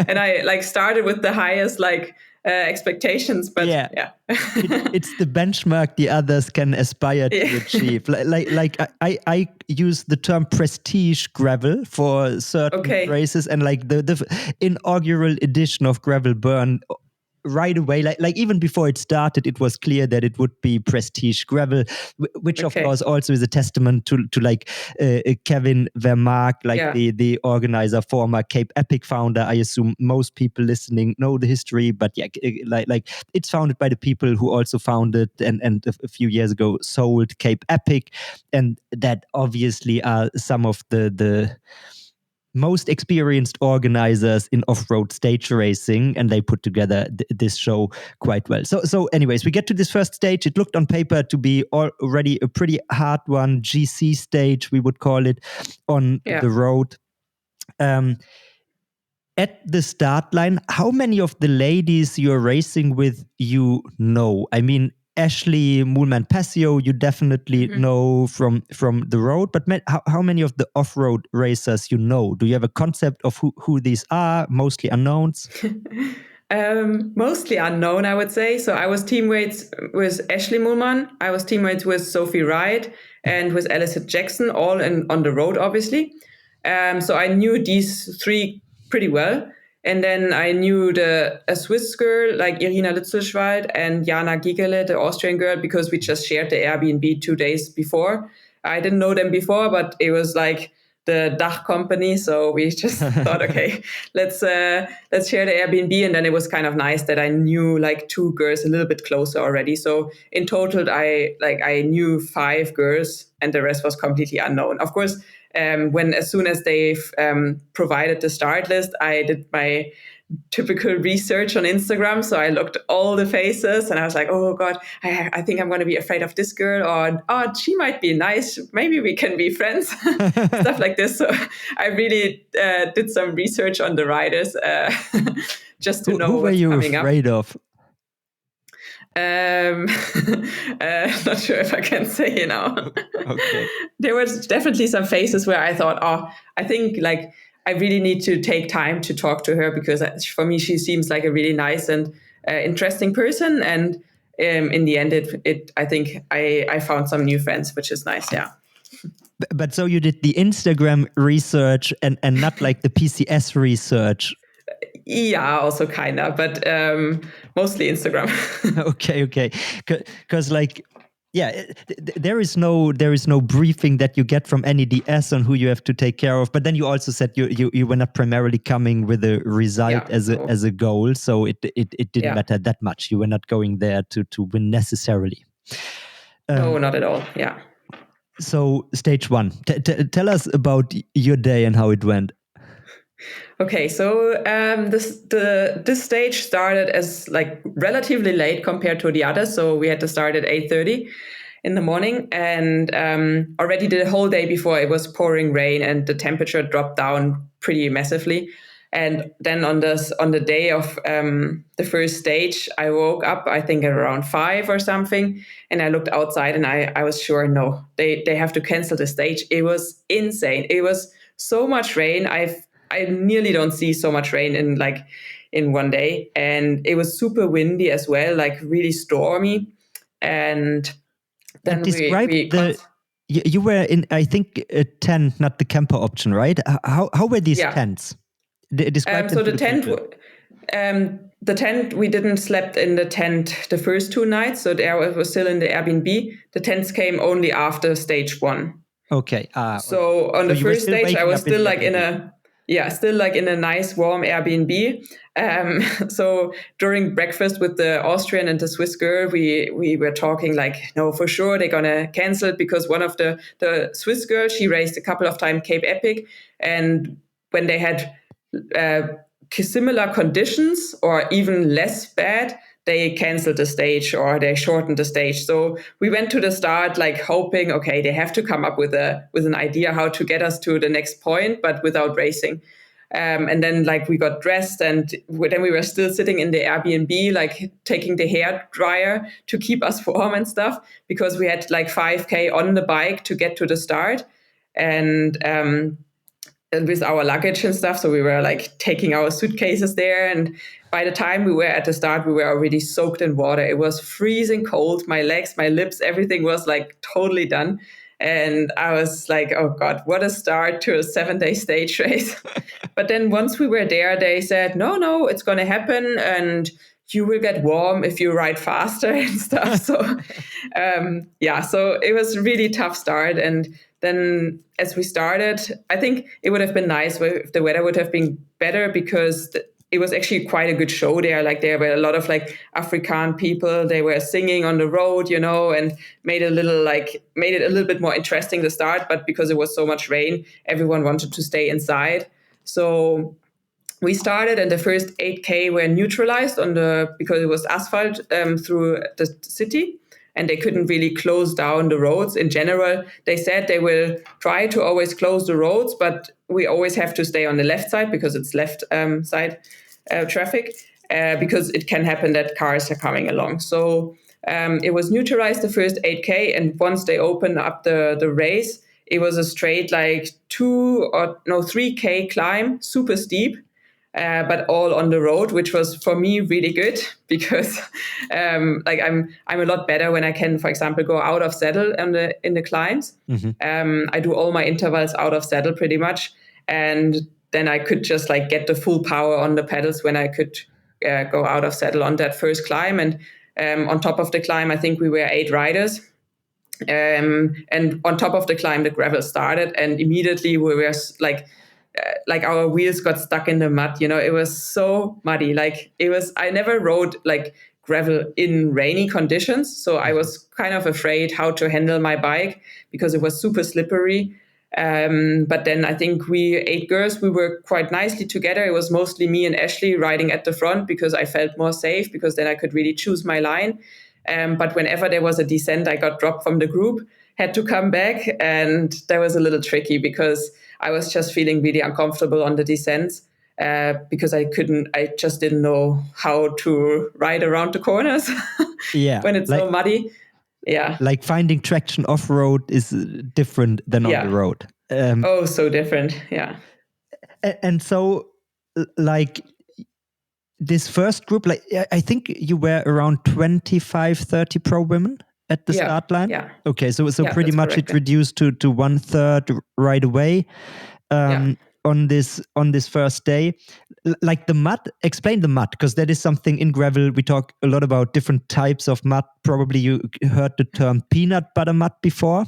[SPEAKER 2] and I like started with the highest like expectations, but yeah.
[SPEAKER 1] It's the benchmark the others can aspire to achieve. Like I use the term prestige gravel for certain races, and like the inaugural edition of Gravel Burn, right away, like even before it started, it was clear that it would be prestige gravel, which of course also is a testament to like Kevin Vermaak, like the organizer, former Cape Epic founder. I assume most people listening know the history, but yeah, like it's founded by the people who also founded and a few years ago sold Cape Epic, and that obviously are some of the most experienced organizers in off-road stage racing, and they put together this show quite well. So anyways, we get to this first stage. It looked on paper to be already a pretty hard one, GC stage, we would call it, on the road. At the start line, how many of the ladies you're racing with you know? I mean, Ashley Moolman-Passio, you definitely know from the road, but how many of the off-road racers you know? Do you have a concept of who these are? Mostly unknowns?
[SPEAKER 2] Mostly unknown, I would say. So I was teammates with Ashley Moolman. I was teammates with Sophie Wright and with Alison Jackson, all on the road, obviously. So I knew these three pretty well. And then I knew a Swiss girl like Irina Litzelschwald and Jana Giegele, the Austrian girl, because we just shared the Airbnb 2 days before. I didn't know them before, but it was like the Dach company. So we just thought, okay, let's share the Airbnb. And then it was kind of nice that I knew like 2 girls a little bit closer already. So in total, I knew 5 girls and the rest was completely unknown. Of course, as soon as they've provided the start list, I did my typical research on Instagram. So I looked at all the faces and I was like, oh God, I think I'm going to be afraid of this girl, or, oh, she might be nice. Maybe we can be friends, stuff like this. So I really did some research on the riders just to know
[SPEAKER 1] who were
[SPEAKER 2] what's
[SPEAKER 1] you
[SPEAKER 2] coming
[SPEAKER 1] afraid
[SPEAKER 2] up.
[SPEAKER 1] of?
[SPEAKER 2] Not sure if I can say,
[SPEAKER 1] Okay.
[SPEAKER 2] There was definitely some phases where I thought, oh, I think like I really need to take time to talk to her, because for me, she seems like a really nice and interesting person. And in the end, I think I found some new friends, which is nice. Yeah.
[SPEAKER 1] But so you did the Instagram research and not like the PCS research.
[SPEAKER 2] Yeah, also kind of, but mostly Instagram.
[SPEAKER 1] Okay. Because like, yeah, there is no briefing that you get from any DS on who you have to take care of. But then you also said you were not primarily coming with a result as a goal, so it didn't matter that much. You were not going there to win necessarily.
[SPEAKER 2] No, not at all. Yeah.
[SPEAKER 1] So stage 1, tell us about your day and how it went.
[SPEAKER 2] Okay, so this stage started as like relatively late compared to the others. So we had to start at 8:30 in the morning, and already the whole day before it was pouring rain and the temperature dropped down pretty massively. And then on the day of the first stage, I woke up, I think around 5 or something, and I looked outside and I was sure, no, they have to cancel the stage. It was insane. It was so much rain. I nearly don't see so much rain in one day. And it was super windy as well, like really stormy. And then
[SPEAKER 1] you were in, I think, a tent, not the camper option, right? How were these tents? Describe
[SPEAKER 2] so the tent, we didn't slept in the tent the first 2 nights. So there was still in the Airbnb. The tents came only after stage 1.
[SPEAKER 1] Okay.
[SPEAKER 2] So on the first stage, I was still like in a nice warm Airbnb. So during breakfast with the Austrian and the Swiss girl, we were talking like, no, for sure they're gonna cancel it, because one of the Swiss girls, she raced a couple of times Cape Epic, and when they had similar conditions or even less bad, they canceled the stage or they shortened the stage. So we went to the start like hoping, okay, they have to come up with an idea how to get us to the next point, but without racing. And then like we got dressed, and then we were still sitting in the Airbnb, like taking the hair dryer to keep us warm and stuff, because we had like 5K on the bike to get to the start. And with our luggage and stuff. So we were like taking our suitcases there. And by the time we were at the start, we were already soaked in water. It was freezing cold. My legs, my lips, everything was like totally done. And I was like, oh God, what a start to a 7-day stage race. But then once we were there, they said, no, it's going to happen. And you will get warm if you ride faster and stuff. So, so it was a really tough start. And then as we started, I think it would have been nice if the weather would have been better, because it was actually quite a good show there. Like there were a lot of like African people. They were singing on the road, and made it a little bit more interesting to start. But because it was so much rain, everyone wanted to stay inside. So we started, and the first 8K were neutralized because it was asphalt through the city, and they couldn't really close down the roads. In general, they said they will try to always close the roads, but we always have to stay on the left side because it's left side traffic, because it can happen that cars are coming along. So it was neutralized the first 8K, and once they opened up the race, it was a straight like 3K climb, super steep. But all on the road, which was for me really good, because I'm a lot better when I can, for example, go out of saddle in the climbs. Mm-hmm. I do all my intervals out of saddle pretty much, and then I could just like get the full power on the pedals when I could go out of saddle on that first climb. And on top of the climb, I think we were 8 riders. And on top of the climb, the gravel started, and immediately we were like our wheels got stuck in the mud. It was so muddy. I never rode like gravel in rainy conditions, so I was kind of afraid how to handle my bike because it was super slippery. But then I think we 8 girls, we were quite nicely together. It was mostly me and Ashley riding at the front because I felt more safe, because then I could really choose my line. But whenever there was a descent, I got dropped from the group, had to come back, and that was a little tricky because I was just feeling really uncomfortable on the descents, because I just didn't know how to ride around the corners when it's so muddy. Yeah.
[SPEAKER 1] Like finding traction off-road is different than on the road.
[SPEAKER 2] So different. Yeah.
[SPEAKER 1] And so like this first group, like I think you were around 25, 30 pro women at the start line?
[SPEAKER 2] Yeah.
[SPEAKER 1] Okay, so pretty much correct. It reduced to 1/3 right away on this first day. Like the mud, explain the mud, because that is something in gravel. We talk a lot about different types of mud. Probably you heard the term peanut butter mud before,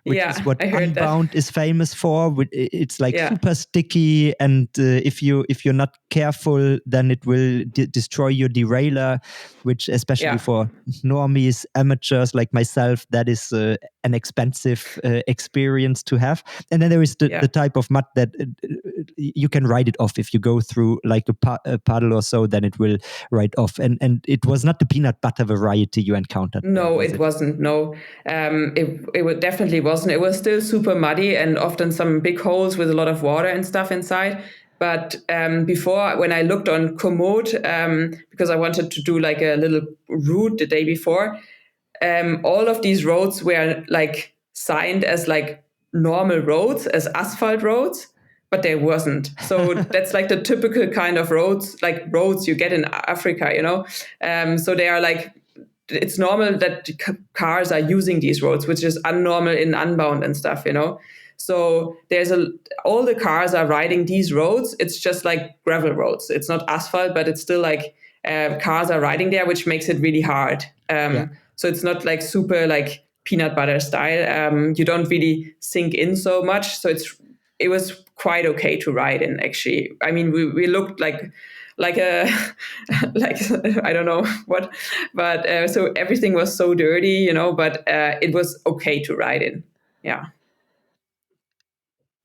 [SPEAKER 1] which is what Unbound is famous for. It's like super sticky, and if you're not careful, then it will destroy your derailleur, which especially for normies, amateurs like myself, that is an expensive experience to have. And then there is the type of mud that you can ride it off. If you go through like a puddle or so, then it will ride off. And it was not the peanut butter variety you encountered.
[SPEAKER 2] No, it wasn't. No, it definitely wasn't. It was still super muddy and often some big holes with a lot of water and stuff inside. But before, when I looked on Komoot, because I wanted to do like a little route the day before, all of these roads were like signed as like normal roads, as asphalt roads, but they wasn't. So that's like the typical kind of roads you get in Africa, so they are like, it's normal that cars are using these roads, which is unnormal in Unbound and stuff, So all the cars are riding these roads. It's just like gravel roads. It's not asphalt, but it's still like cars are riding there, which makes it really hard. So it's not like super like peanut butter style. You don't really sink in so much. So it was quite okay to ride in, actually. I mean, we looked like a I don't know what, but so everything was so dirty, but it was okay to ride in. Yeah.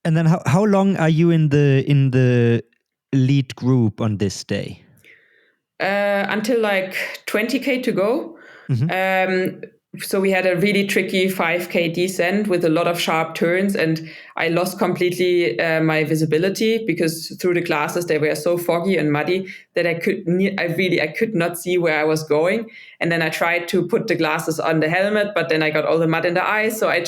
[SPEAKER 1] And then how long are you in the lead group on this day?
[SPEAKER 2] until like 20K to go.
[SPEAKER 1] Mm-hmm.
[SPEAKER 2] So we had a really tricky 5K descent with a lot of sharp turns, and I lost completely my visibility because through the glasses they were so foggy and muddy that I could not see where I was going. And then I tried to put the glasses on the helmet, but then I got all the mud in the eyes. So I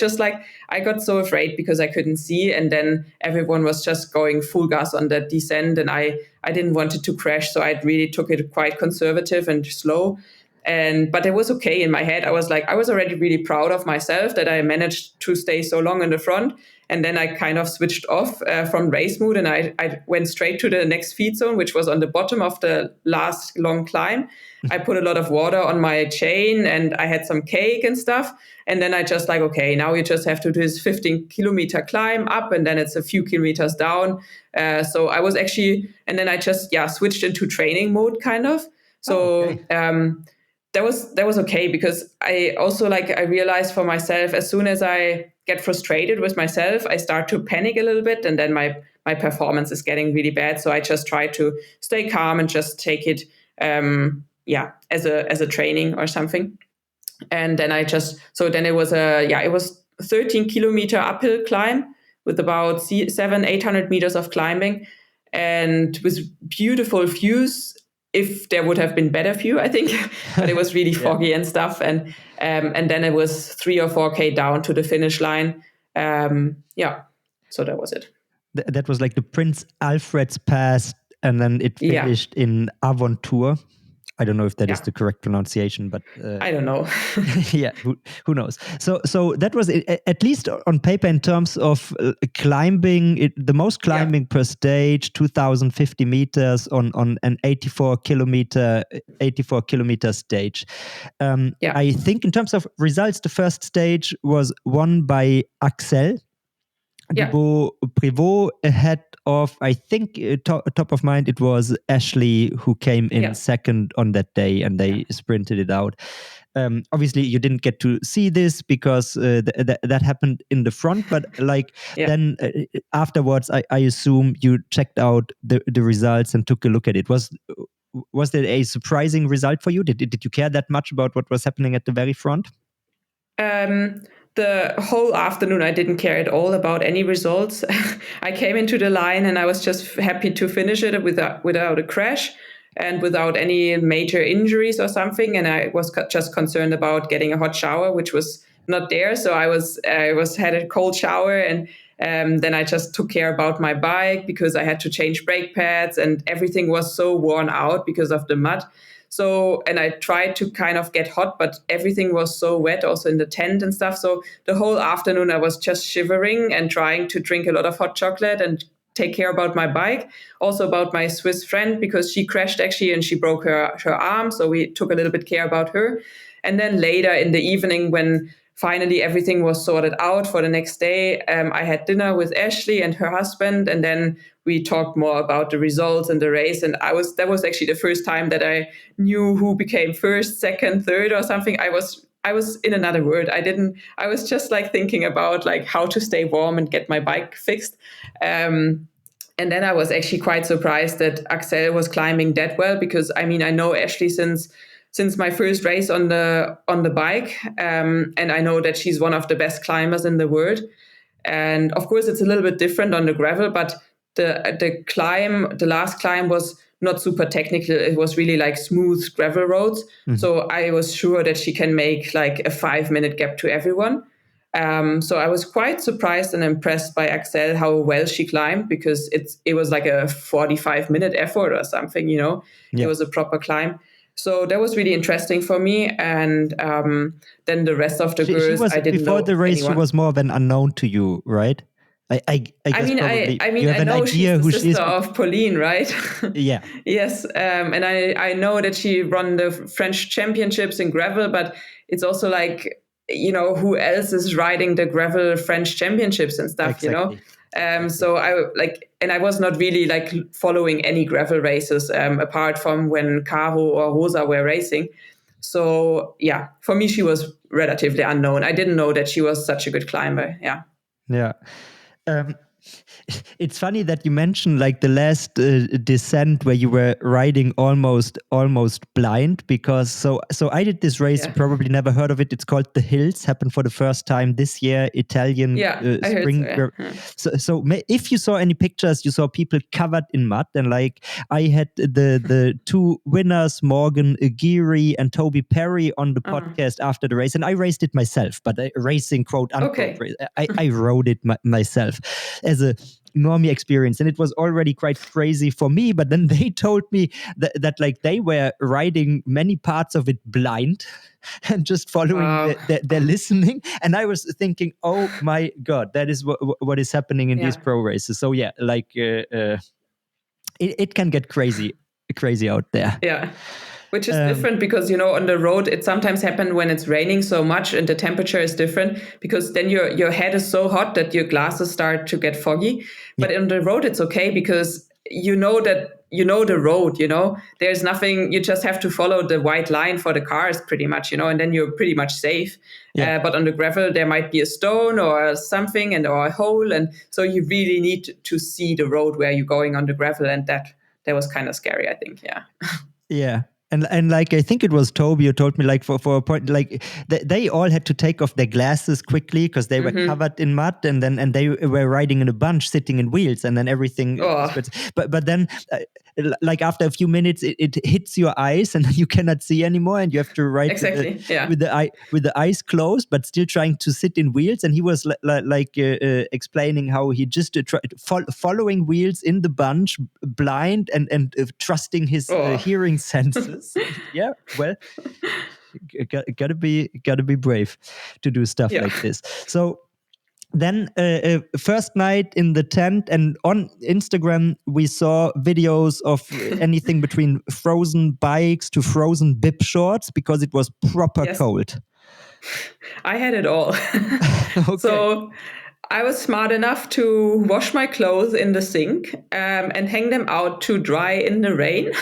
[SPEAKER 2] got so afraid because I couldn't see, and then everyone was just going full gas on that descent, and I didn't want it to crash, so I really took it quite conservative and slow. But it was okay in my head. I was already really proud of myself that I managed to stay so long in the front. And then I kind of switched off from race mood, and I went straight to the next feed zone, which was on the bottom of the last long climb. I put a lot of water on my chain, and I had some cake and stuff. And then I just okay, now you just have to do this 15-kilometer climb up, and then it's a few kilometers down. So I was actually, and then I just switched into training mode kind of. So. That was okay, because I also I realized for myself, as soon as I get frustrated with myself, I start to panic a little bit, and then my performance is getting really bad. So I just try to stay calm and just take it as a training or something. And then it was it was 13-kilometer uphill climb with about 700-800 meters of climbing, and with beautiful views. If there would have been better view, I think, but it was really foggy and stuff. And then it was 3 or 4K down to the finish line. So that was it.
[SPEAKER 1] That was like the Prince Alfred's Pass, and then it finished in Aventure. I don't know if that is the correct pronunciation, but
[SPEAKER 2] I don't know.
[SPEAKER 1] Yeah, who knows? So that was at least on paper in terms of climbing. The most climbing per stage, 2,050 meters on an 84 kilometer stage. I think in terms of results, the first stage was won by Axel Prévost, ahead of, I think, top of mind, it was Ashley, who came in second on that day, and they sprinted it out. Obviously, you didn't get to see this because that happened in the front, but then afterwards, I assume you checked out the results and took a look at it. Was there a surprising result for you? Did you care that much about what was happening at the very front?
[SPEAKER 2] The whole afternoon, I didn't care at all about any results. I came into the line and I was just happy to finish it without a crash and without any major injuries or something. And I was just concerned about getting a hot shower, which was not there. So I had a cold shower, and then I just took care about my bike because I had to change brake pads, and everything was so worn out because of the mud. So, and I tried to kind of get hot, but everything was so wet also in the tent and stuff. So the whole afternoon I was just shivering and trying to drink a lot of hot chocolate and take care about my bike, also about my Swiss friend, because she crashed actually and she broke her arm. So we took a little bit care about her. And then later in the evening, when finally everything was sorted out for the next day, I had dinner with Ashley and her husband, and then we talked more about the results and the race. And that was actually the first time that I knew who became first, second, third or something. I was in another world. I was just thinking about how to stay warm and get my bike fixed. And then I was actually quite surprised that Axel was climbing that well, because I know Ashley since my first race on the bike, and I know that she's one of the best climbers in the world. And of course, it's a little bit different on the gravel, but the last climb was not super technical. It was really smooth gravel roads. Mm-hmm. So I was sure that she can make a 5-minute gap to everyone. So I was quite surprised and impressed by Axel, how well she climbed, because it was a 45-minute effort or something, It was a proper climb. So that was really interesting for me. And then the rest of the girls, I didn't know
[SPEAKER 1] before the race,
[SPEAKER 2] anyone.
[SPEAKER 1] She was more of an unknown to you, right? I guess probably you have an idea who she is.
[SPEAKER 2] She's the sister of Pauline, right?
[SPEAKER 1] Yeah.
[SPEAKER 2] Yes. And I know that she won the French championships in gravel, but it's also who else is riding the gravel French championships and stuff,
[SPEAKER 1] Exactly.
[SPEAKER 2] So I was not really following any gravel races apart from when Caro or Rosa were racing. So yeah, for me, she was relatively unknown. I didn't know that she was such a good climber. Yeah.
[SPEAKER 1] Yeah. It's funny that you mentioned like the last descent where you were riding almost blind, because so I did this race. You probably never heard of it. It's called the Hills. Happened for the first time this year. Italian
[SPEAKER 2] I heard
[SPEAKER 1] spring.
[SPEAKER 2] so, yeah.
[SPEAKER 1] So if you saw any pictures, you saw people covered in mud, and like I had the two winners, Morgan Aguirre and Toby Perry, on the podcast after the race, and I raced it myself, but racing quote unquote.
[SPEAKER 2] Okay.
[SPEAKER 1] I rode it myself as a normie experience, and it was already quite crazy for me. But then they told me that like they were riding many parts of it blind and just following their listening, and I was thinking, oh my god, that is what is happening in these pro races. So yeah, like it can get crazy out there.
[SPEAKER 2] Yeah. Which is different because, on the road, it sometimes happens when it's raining so much and the temperature is different, because then your head is so hot that your glasses start to get foggy. But on the road, it's okay because you know the road, there's nothing, you just have to follow the white line for the cars pretty much, and then you're pretty much safe. Yeah. But on the gravel, there might be a stone or something or a hole. And so you really need to see the road where you're going on the gravel. And that was kind of scary, I think. Yeah.
[SPEAKER 1] Yeah. And like, I think it was Toby who told me, like, for a point, like they all had to take off their glasses quickly because they were covered in mud, and they were riding in a bunch, sitting in wheels, and then everything. But then, like after a few minutes, it hits your eyes, and you cannot see anymore, and you have to ride with the eyes closed, but still trying to sit in wheels. And he was explaining how he just following wheels in the bunch, blind, and trusting his hearing senses. Yeah, well, gotta be brave to do stuff like this. So then first night in the tent, and on Instagram we saw videos of anything between frozen bikes to frozen bib shorts, because it was proper cold.
[SPEAKER 2] I had it all.
[SPEAKER 1] Okay.
[SPEAKER 2] So I was smart enough to wash my clothes in the sink and hang them out to dry in the rain,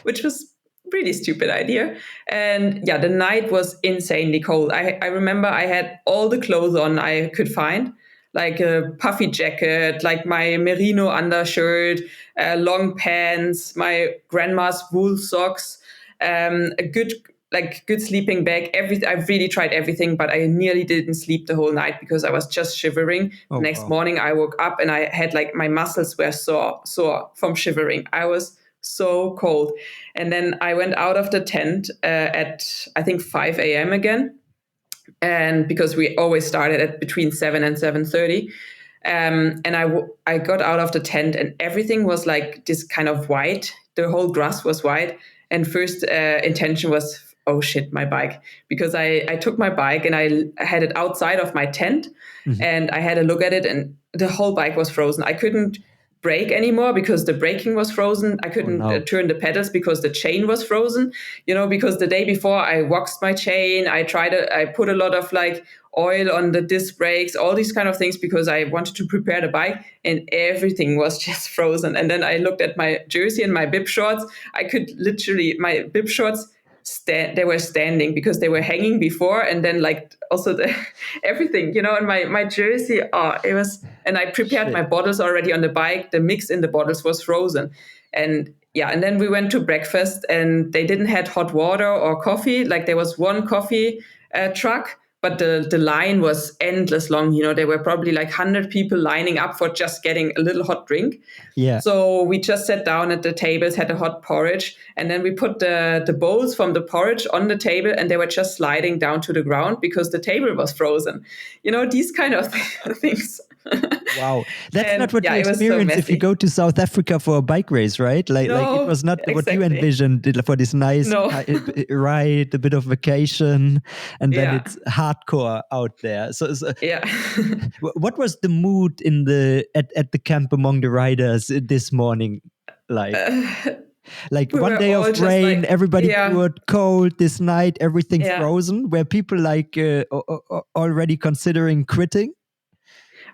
[SPEAKER 2] which was really stupid idea. And yeah, the night was insanely cold. I remember I had all the clothes on I could find, like a puffy jacket, like my merino undershirt, long pants, my grandma's wool socks, a good sleeping bag. I really tried everything, but I nearly didn't sleep the whole night because I was just shivering. The next morning I woke up and I had like my muscles were sore from shivering. I was so cold. And then I went out of the tent at, I think, 5 a.m. again. And because we always started at between 7 and 7:30. And I got out of the tent and everything was like this kind of white. The whole grass was white. And first intention was, oh shit, my bike. Because I took my bike and I had it outside of my tent and I had a look at it and the whole bike was frozen. I couldn't brake anymore because the braking was frozen. I couldn't turn the pedals because the chain was frozen, because the day before I waxed my chain. I put a lot of like oil on the disc brakes, all these kind of things because I wanted to prepare the bike, and everything was just frozen. And then I looked at my jersey and my bib shorts. I could literally, my bib shorts, they were standing because they were hanging before, and then like also everything, and my jersey, it was, and I prepared my bottles already on the bike. The mix in the bottles was frozen, and then we went to breakfast, and they didn't have hot water or coffee. Like there was one coffee truck, but the line was endless long. There were probably like 100 people lining up for just getting a little hot drink. Yeah. So we just sat down at the tables, had a hot porridge, and then we put the bowls from the porridge on the table, and they were just sliding down to the ground because the table was frozen. These kind of things.
[SPEAKER 1] Wow. That's not what you experience if you go to South Africa for a bike race, right? Like it was not what you envisioned for this nice ride, a bit of vacation, and then it's hardcore out there. So what was the mood at the camp among the riders this morning like? Like one day of rain, everybody good, cold. This night, everything frozen. Were people like already considering quitting?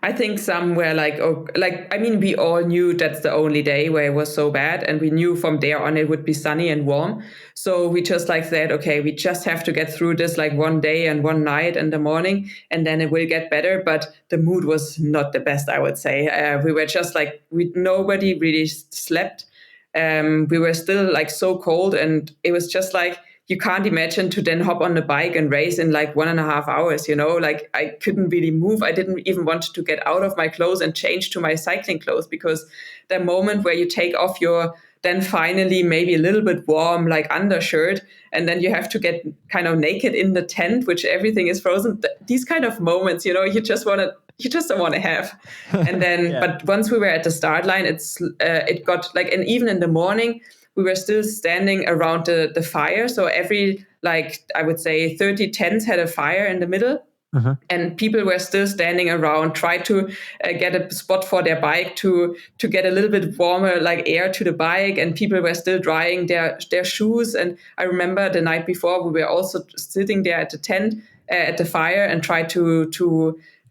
[SPEAKER 2] I think some were like, oh, like, I mean, we all knew that's the only day where it was so bad. And we knew from there on it would be sunny and warm. So we just like said, okay, we just have to get through this like one day and one night in the morning, and then it will get better. But the mood was not the best, I would say. We were just like, nobody really slept. We were still like so cold, and it was just like, you can't imagine to then hop on the bike and race in like 1.5 hours, like I couldn't really move. I didn't even want to get out of my clothes and change to my cycling clothes, because the moment where you take off your then finally maybe a little bit warm like undershirt, and then you have to get kind of naked in the tent, which everything is frozen. These kind of moments, you just don't want to have. And then,
[SPEAKER 1] Yeah.
[SPEAKER 2] but once we were at the start line, it got like, and even in the morning, we were still standing around the fire. So every, like, I would say 30 tents had a fire in the middle.
[SPEAKER 1] Uh-huh.
[SPEAKER 2] And people were still standing around, try to get a spot for their bike to get a little bit warmer, like air to the bike. And people were still drying their shoes. And I remember the night before, we were also sitting there at the tent, at the fire, and tried to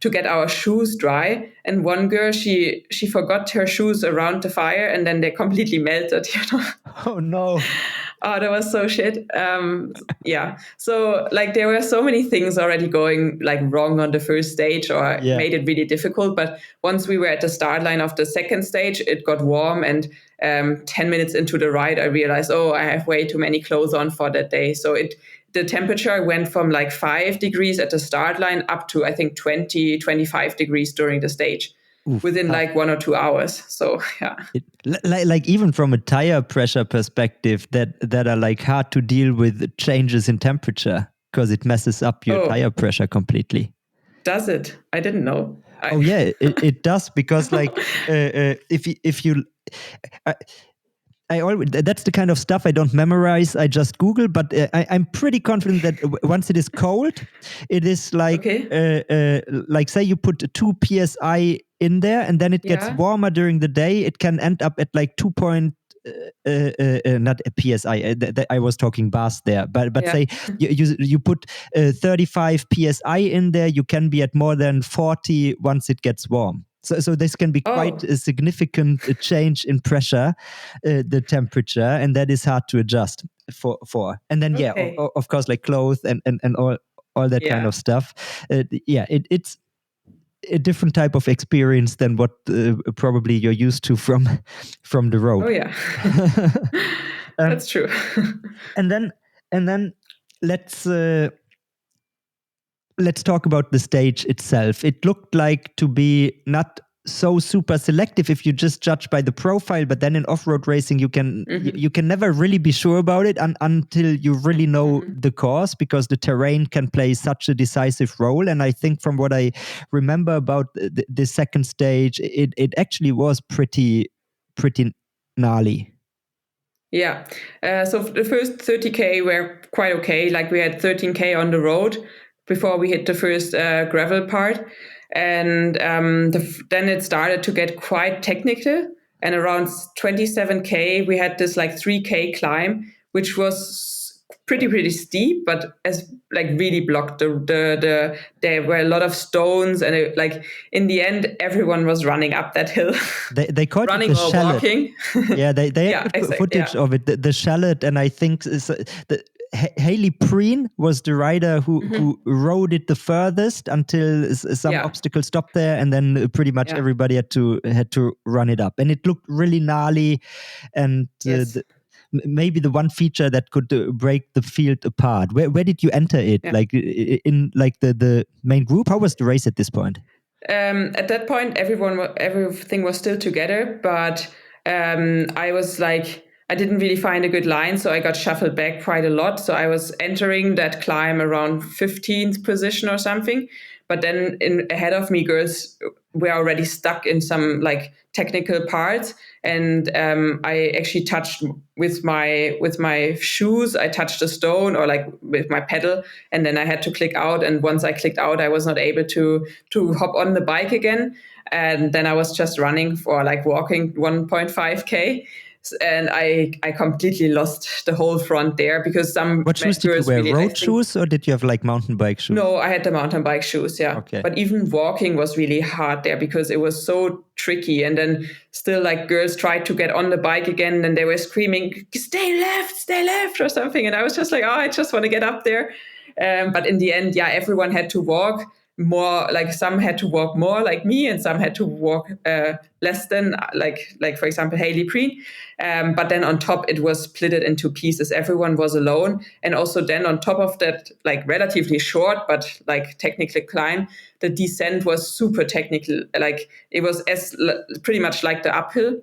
[SPEAKER 2] get our shoes dry. And one girl, she forgot her shoes around the fire, and then they completely melted.
[SPEAKER 1] Oh no.
[SPEAKER 2] Oh, that was so shit. Yeah. So like there were so many things already going like wrong on the first stage, or made it really difficult. But once we were at the start line of the second stage, it got warm, and 10 minutes into the ride, I realized, oh, I have way too many clothes on for that day. So the temperature went from like 5 degrees at the start line up to, I think, 20, 25 degrees during the stage. Oof, within like 1 or 2 hours. So yeah,
[SPEAKER 1] like even from a tire pressure perspective, that are like hard to deal with changes in temperature, because it messes up your tire pressure completely.
[SPEAKER 2] Does it? I didn't know.
[SPEAKER 1] Oh yeah, it does, because like if you I always, that's the kind of stuff I don't memorize. I just Google, but I'm pretty confident that once it is cold, it is like, like say you put 2 psi in there, and then it gets warmer during the day. It can end up at like 2 not a psi. I was talking bars there, but say you put 35 psi in there, you can be at more than 40 once it gets warm. So this can be quite a significant change in pressure, the temperature, and that is hard to adjust for. And then of course, like clothes and all that kind of stuff. It's a different type of experience than what probably you're used to from the road.
[SPEAKER 2] Oh yeah, that's true.
[SPEAKER 1] and then let's talk about the stage itself. It looked like to be not so super selective if you just judge by the profile, but then in off-road racing you can never really be sure about it until you really know the course, because the terrain can play such a decisive role. And I think from what I remember about the second stage, it actually was pretty gnarly.
[SPEAKER 2] Yeah. So the first 30K were quite okay. Like we had 13K on the road before we hit the first gravel part. And then it started to get quite technical. And around 27K, we had this like 3K climb, which was pretty steep, but as like really blocked there were a lot of stones, and like in the end everyone was running up that hill.
[SPEAKER 1] They called
[SPEAKER 2] running
[SPEAKER 1] it the
[SPEAKER 2] or
[SPEAKER 1] shallot.
[SPEAKER 2] Walking.
[SPEAKER 1] They had footage of it, the shallot, and I think Haley Preen was the rider who rode it the furthest until some obstacle stopped there, and then pretty much everybody had to run it up, and it looked really gnarly, and maybe the one feature that could break the field apart. Where did you enter it? Like in like the main group? How was the race at this point?
[SPEAKER 2] At that point, everything was still together, but I was like, I didn't really find a good line, so I got shuffled back quite a lot. So I was entering that climb around 15th position or something. But then ahead of me, girls were already stuck in some like technical parts, and I actually touched with my shoes. I touched a stone, or like with my pedal, and then I had to click out. And once I clicked out, I was not able to hop on the bike again. And then I was just running for like walking 1.5K. And I completely lost the whole front there because some
[SPEAKER 1] What shoes did you wear?
[SPEAKER 2] really,
[SPEAKER 1] Road shoes, or did you have like mountain bike shoes?
[SPEAKER 2] No, I had the mountain bike shoes, yeah.
[SPEAKER 1] Okay.
[SPEAKER 2] But even walking was really hard there because it was so tricky. And then still like girls tried to get on the bike again and they were screaming, stay left or something. And I was just like, oh, I just want to get up there. But in the end, yeah, everyone had to walk more, like some had to walk more like me and some had to walk less than like for example Haley Prix, but then on top it was split it into pieces. Everyone was alone, and also then on top of that, like relatively short but like technical climb, the descent was super technical. Like it was pretty much like the uphill.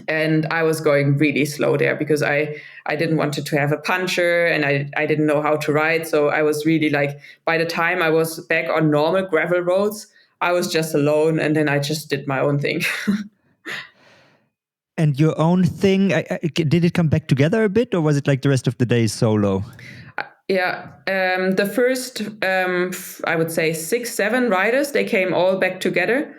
[SPEAKER 2] And I was going really slow there because I didn't want to have a puncher, and I didn't know how to ride. So I was really like, by the time I was back on normal gravel roads, I was just alone, and then I just did my own thing.
[SPEAKER 1] And your own thing, did it come back together a bit, or was it like the rest of the day solo?
[SPEAKER 2] Yeah, the first, I would say 6-7 riders, they came all back together.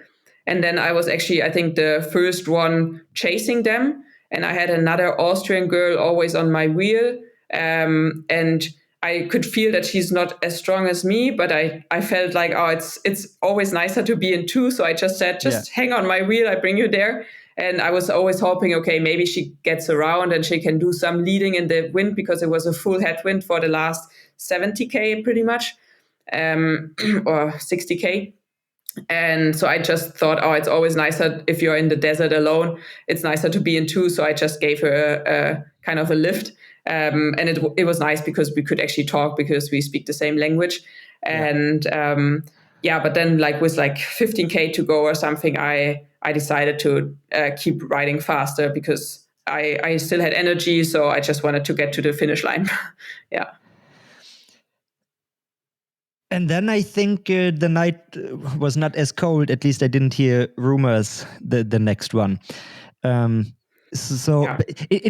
[SPEAKER 2] And then I was actually, I think, the first one chasing them. And I had another Austrian girl always on my wheel. And I could feel that she's not as strong as me, but I felt like, oh, it's always nicer to be in two. So I just said, hang on my wheel, I bring you there. And I was always hoping, okay, maybe she gets around and she can do some leading in the wind, because it was a full headwind for the last 70K pretty much, or 60K. And so I just thought, oh, it's always nicer if you're in the desert alone. It's nicer to be in two. So I just gave her a kind of a lift. And it was nice because we could actually talk because we speak the same language. And but then like with like 15K to go or something, I decided to keep riding faster because I still had energy. So I just wanted to get to the finish line. Yeah.
[SPEAKER 1] And then I think the night was not as cold. At least I didn't hear rumors the next one. In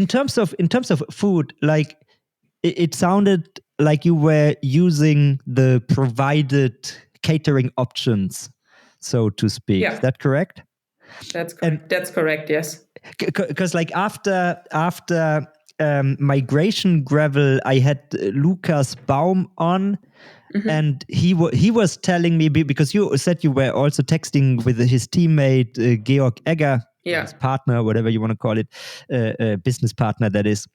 [SPEAKER 1] terms of food, like it sounded like you were using the provided catering options, so to speak.
[SPEAKER 2] Yeah.
[SPEAKER 1] Is that correct?
[SPEAKER 2] That's correct. That's correct. Yes.
[SPEAKER 1] Because like after migration gravel, I had Lukas Baum on. Mm-hmm. And he was telling me, because you said you were also texting with his teammate Georg Egger, his partner, whatever you want to call it, business partner that is.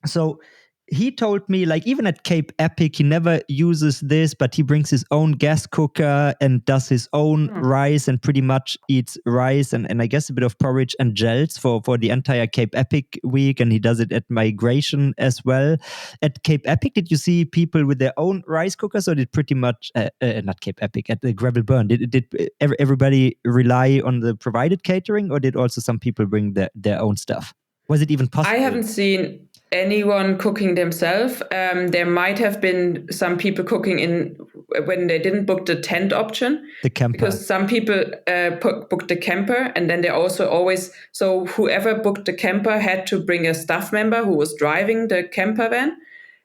[SPEAKER 1] So he told me, like, even at Cape Epic, he never uses this, but he brings his own gas cooker and does his own rice and pretty much eats rice and I guess a bit of porridge and gels for the entire Cape Epic week. And he does it at migration as well. At Cape Epic, did you see people with their own rice cookers, or did pretty much, not Cape Epic, at the Gravel Burn, did everybody rely on the provided catering, or did also some people bring their own stuff? Was it even possible?
[SPEAKER 2] I haven't seen anyone cooking themselves. There might have been some people cooking in when they didn't book the tent option.
[SPEAKER 1] The camper.
[SPEAKER 2] Because some people booked the camper, and then they also always, so whoever booked the camper had to bring a staff member who was driving the camper van.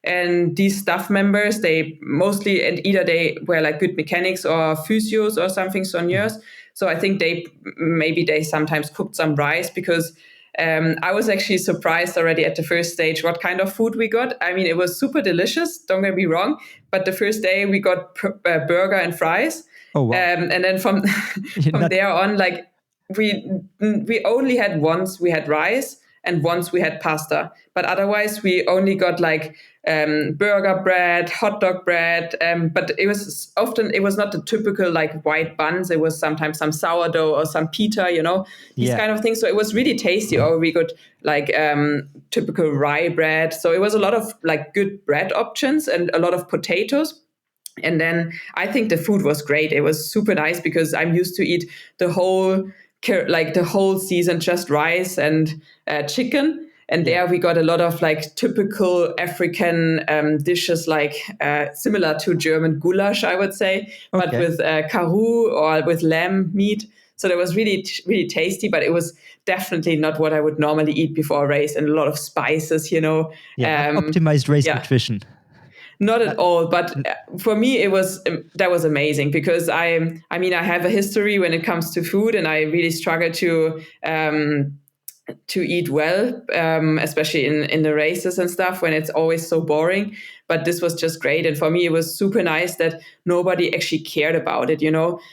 [SPEAKER 2] And these staff members, they mostly, and either they were like good mechanics or physios or something, soigneurs. So I think they sometimes cooked some rice, because I was actually surprised already at the first stage what kind of food we got. I mean, it was super delicious, don't get me wrong. But the first day we got burger and fries.
[SPEAKER 1] Oh, wow.
[SPEAKER 2] And then from there on, like we only had once we had rice and once we had pasta. But otherwise we only got like burger bread, hot dog bread. But it was not the typical like white buns. It was sometimes some sourdough or some pita, these kind of things. So it was really tasty. Or we got like typical rye bread. So it was a lot of like good bread options and a lot of potatoes. And then I think the food was great. It was super nice because I'm used to eat the whole season just rice and chicken. And there we got a lot of like typical African dishes, like similar to German goulash, I would say, but with karoo or with lamb meat. So that was really, really tasty, but it was definitely not what I would normally eat before a race, and a lot of spices,
[SPEAKER 1] optimized race nutrition.
[SPEAKER 2] Not at all, but for me that was amazing, because I have a history when it comes to food, and I really struggle to to eat well, especially in the races and stuff when it's always so boring. But this was just great. And for me, it was super nice that nobody actually cared about it,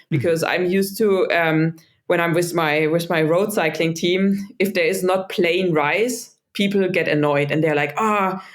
[SPEAKER 2] because I'm used to, when I'm with my road cycling team, if there is not plain rice, people get annoyed and they're like,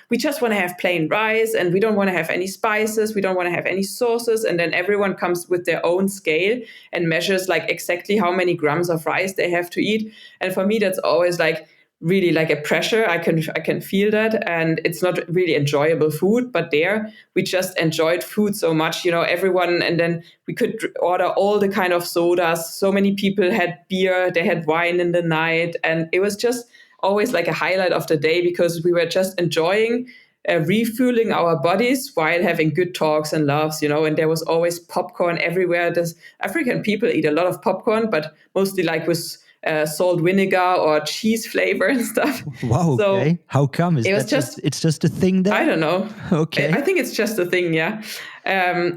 [SPEAKER 2] we just want to have plain rice and we don't want to have any spices. We don't want to have any sauces. And then everyone comes with their own scale and measures like exactly how many grams of rice they have to eat. And for me, that's always like really like a pressure. I can feel that. And it's not really enjoyable food, but there we just enjoyed food so much, everyone. And then we could order all the kind of sodas. So many people had beer, they had wine in the night. And it was just always like a highlight of the day because we were just enjoying refueling our bodies while having good talks and laughs, and there was always popcorn everywhere. There's African people eat a lot of popcorn, but mostly like with salt vinegar or cheese flavor and stuff.
[SPEAKER 1] Wow, okay. So how come? It's just a thing there?
[SPEAKER 2] I don't know.
[SPEAKER 1] Okay.
[SPEAKER 2] I think it's just a thing, yeah.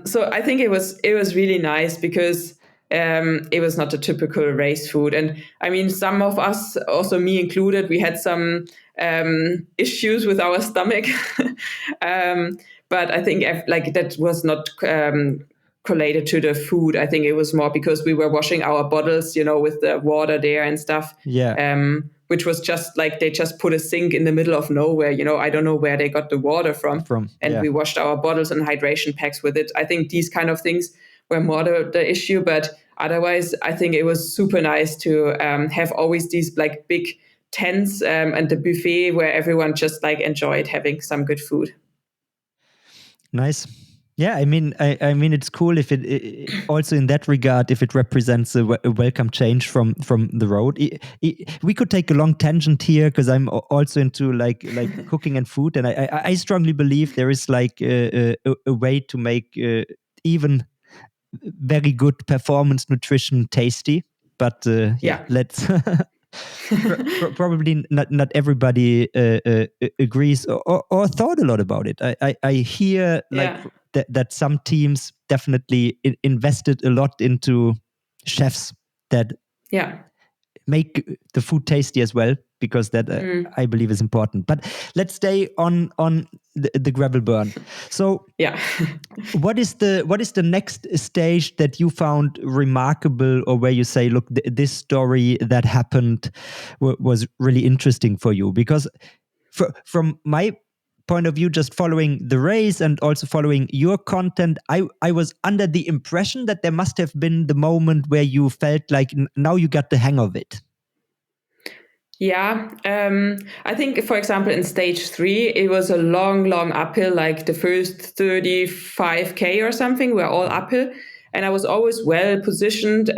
[SPEAKER 2] So I think it was really nice because it was not a typical race food. And I mean, some of us, also me included, we had some issues with our stomach. But I think like that was not correlated to the food. I think it was more because we were washing our bottles, with the water there and stuff.
[SPEAKER 1] Yeah.
[SPEAKER 2] Which was just like they just put a sink in the middle of nowhere. I don't know where they got the water from. And we washed our bottles and hydration packs with it. I think these kind of things were more the issue. But otherwise, I think it was super nice to have always these like big tents and the buffet where everyone just like enjoyed having some good food.
[SPEAKER 1] Nice. Yeah, I mean, it's cool if it also in that regard, if it represents a welcome change from the road. We could take a long tangent here because I'm also into like cooking and food, and I strongly believe there is like a way to make even very good performance nutrition tasty. But let's. Probably not everybody agrees or thought a lot about it. I hear like that some teams definitely invested a lot into chefs that make the food tasty as well, because that I believe is important. But let's stay on the gravel burn. So what is the next stage that you found remarkable, or where you say, look, this story that happened was really interesting for you? Because from my point of view, just following the race and also following your content, I was under the impression that there must have been the moment where you felt like now you got the hang of it.
[SPEAKER 2] Yeah, I think, for example, in stage 3, it was a long uphill, like the first 35K or something were all uphill. And I was always well positioned.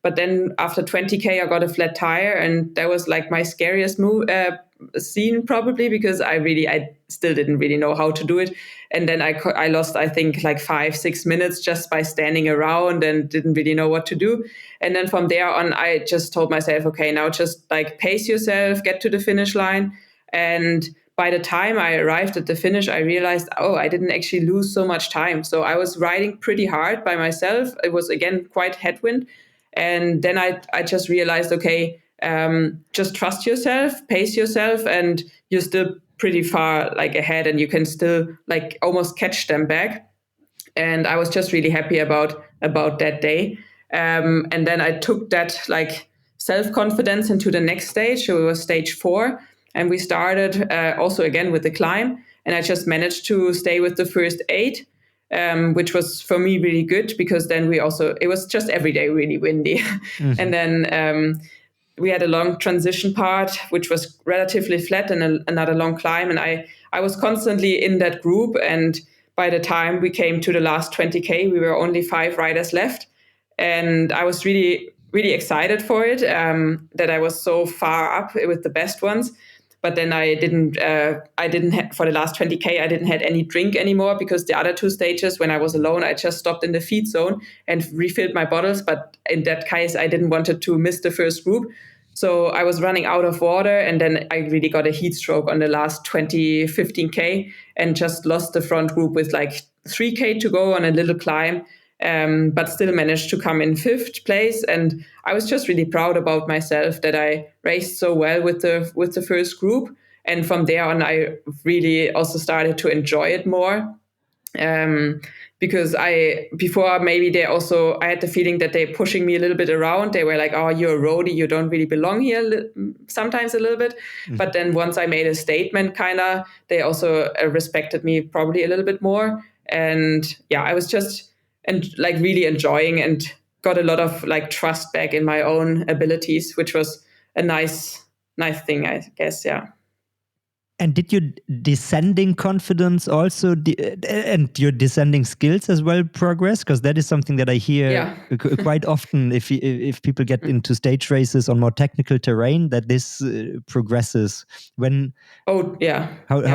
[SPEAKER 2] But then after 20K, I got a flat tire. And that was like my scariest scene probably, because I still didn't really know how to do it. And then I lost, I think, like 5-6 minutes just by standing around and didn't really know what to do. And then from there on, I just told myself, okay, now just like pace yourself, get to the finish line. And by the time I arrived at the finish, I realized, I didn't actually lose so much time. So I was riding pretty hard by myself. It was, again, quite headwind. And then I just realized, okay, just trust yourself, pace yourself, and you're still pretty far like ahead, and you can still like almost catch them back. And I was just really happy about that day. And then I took that like self-confidence into the next stage. So it was stage 4. And we started also again with the climb. And I just managed to stay with the first 8, which was for me really good, because then it was just every day really windy. Mm-hmm. And then we had a long transition part, which was relatively flat, and another long climb. And I was constantly in that group. And by the time we came to the last 20K, we were only 5 riders left. And I was really, really excited for it, that I was so far up with the best ones. But then I didn't for the last 20K, I didn't have any drink anymore, because the other 2 stages, when I was alone, I just stopped in the feed zone and refilled my bottles. But in that case, I didn't want to miss the first group. So I was running out of water, and then I really got a heat stroke on the last 15K and just lost the front group with like 3K to go on a little climb. but still managed to come in 5th place. And I was just really proud about myself that I raced so well with the first group. And from there on, I really also started to enjoy it more. Because before maybe I had the feeling that they're pushing me a little bit around. They were like, oh, you're a roadie, you don't really belong here, sometimes a little bit. Mm-hmm. But then once I made a statement, they also respected me probably a little bit more. And yeah, I was just really enjoying and got a lot of like trust back in my own abilities, which was a nice thing, I guess. Yeah.
[SPEAKER 1] And did your descending confidence also and your descending skills as well progress? Because that is something that I hear quite often if people get into stage races on more technical terrain, that this progresses. How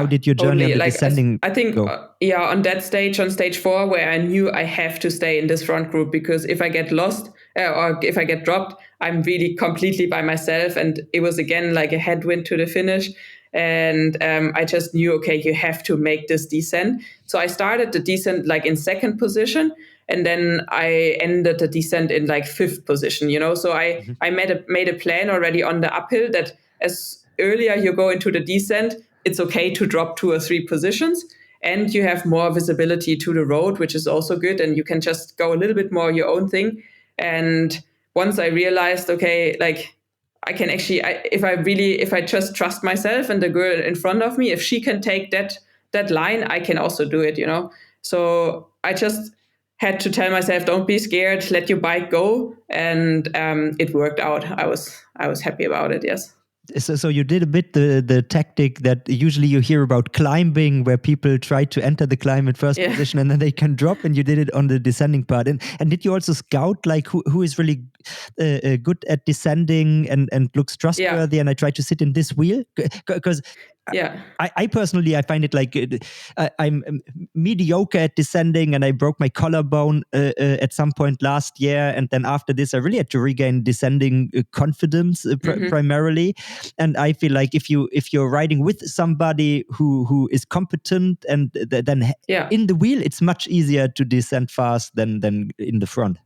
[SPEAKER 1] did your journey on the descending
[SPEAKER 2] I think,
[SPEAKER 1] go?
[SPEAKER 2] On that stage, on stage 4, where I knew I have to stay in this front group, because if I get lost or if I get dropped, I'm really completely by myself. And it was again like a headwind to the finish. And I just knew, okay, you have to make this descent. So I started the descent like in 2nd position, and then I ended the descent in like 5th position. So I made a plan already on the uphill that as earlier you go into the descent, it's okay to drop 2 or 3 positions, and you have more visibility to the road, which is also good, and you can just go a little bit more your own thing. And once I realized, okay, like I can actually, if I just trust myself and the girl in front of me, if she can take that line, I can also do it, So I just had to tell myself, don't be scared, let your bike go. And it worked out. I was happy about it, yes.
[SPEAKER 1] So you did a bit the tactic that usually you hear about climbing, where people try to enter the climb in first position and then they can drop, and you did it on the descending part. And did you also scout like who is really good at descending and looks trustworthy? Yeah. And I try to sit in this wheel because I personally, I find it like I'm mediocre at descending, and I broke my collarbone at some point last year. And then after this, I really had to regain descending confidence primarily. And I feel like if you're riding with somebody who is competent, and then in the wheel, it's much easier to descend fast than in the front.